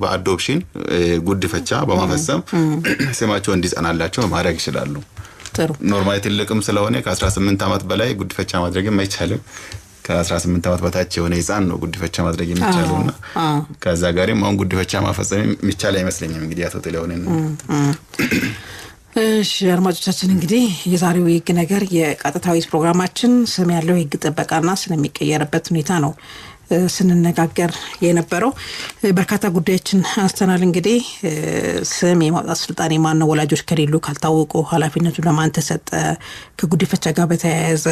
በአዶፕሽን ጉዲፈቻ በማፈጸም ስማቸው እንዲጸናላቸው ማድረግ ይችላሉ። ኖርማሊ ትልቅም ስለሆነ ከ18 ዓመት በላይ ጉዲፈቻ ማድረግም አይቻልም። ከ18 ዓመት በታች የሆነ ሕፃን ነው ጉዲፈቻ ማድረግ የሚቻለውና ከዛ ጋርም አሁን ጉዲፈቻ ማፈጸም የሚቻል አይመስለኝም። እንግዲህ አቶ ጥላሁን እሺ አድማጮቻችን፣ እንግዲህ የዛሬው የሕግ ነገር የቀጥታዊ ፕሮግራማችን ስም ያለው የሕግ ጥበቃና ስለሚቀየርበት ሁኔታ ነው ስንነጋገር የነበረው። በርካታ ጉዳዮችን አንስተናል። እንግዲህ ስም የማውጣት ስልጣን የማን ነው? ወላጆች ከሌሉ ካልታወቁ ኃላፊነቱ ለማን ተሰጠ? ከጉዲፈቻ ጋር በተያያዘ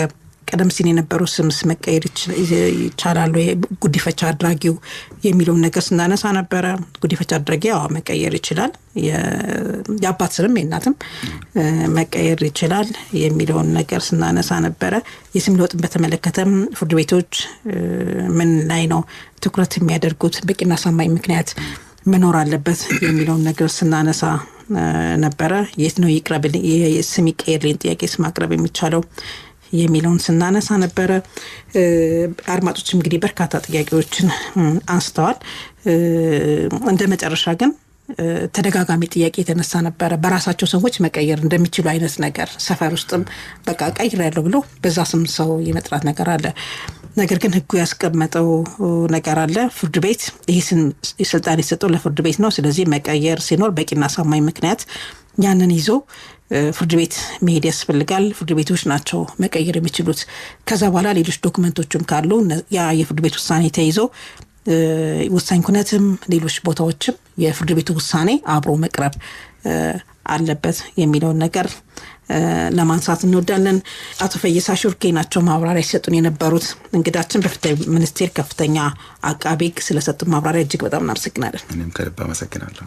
ቀደም ሲል የነበረው ስምስ መቀየር ይቻላል ወይ? ጉዲፈቻ አድራጊው የሚለውን ነገር ስናነሳ ነበረ። ጉዲፈቻ አድራጊ መቀየር ይችላል፣ የአባት ስምም የእናትም መቀየር ይችላል የሚለውን ነገር ስናነሳ ነበረ። የስም ለውጥን በተመለከተም ፍርድ ቤቶች ምን ላይ ነው ትኩረት የሚያደርጉት? በቂና አሳማኝ ምክንያት መኖር አለበት የሚለውን ነገር ስናነሳ ነበረ። የት ነው ይቅረብልኝ ስም ይቀየርልኝ ጥያቄ ማቅረብ የሚቻለው የሚለውን ስናነሳ ነበረ። አድማጮችም እንግዲህ በርካታ ጥያቄዎችን አንስተዋል። እንደ መጨረሻ ግን ተደጋጋሚ ጥያቄ የተነሳ ነበረ። በራሳቸው ሰዎች መቀየር እንደሚችሉ አይነት ነገር ሰፈር ውስጥም በቃ ቀይሬያለሁ ብሎ በዛ ስም ሰው የመጥራት ነገር አለ። ነገር ግን ሕጉ ያስቀመጠው ነገር አለ። ፍርድ ቤት ይህ ስልጣን የሰጠው ለፍርድ ቤት ነው። ስለዚህ መቀየር ሲኖር በቂና አሳማኝ ምክንያት ያንን ይዞ ፍርድ ቤት መሄድ ያስፈልጋል። ፍርድ ቤቶች ናቸው መቀየር የሚችሉት። ከዛ በኋላ ሌሎች ዶክመንቶችም ካሉ ያ የፍርድ ቤት ውሳኔ ተይዞ ወሳኝ ኩነትም ሌሎች ቦታዎችም የፍርድ ቤቱ ውሳኔ አብሮ መቅረብ አለበት የሚለውን ነገር ለማንሳት እንወዳለን። አቶ ፈይሳ ሹርኬ ናቸው ማብራሪያ ሲሰጡን የነበሩት እንግዳችን። በፍትህ ሚኒስቴር ከፍተኛ አቃቤ ሕግ ስለሰጡን ማብራሪያ እጅግ በጣም እናመሰግናለን። እኔም ከልብ አመሰግናለሁ።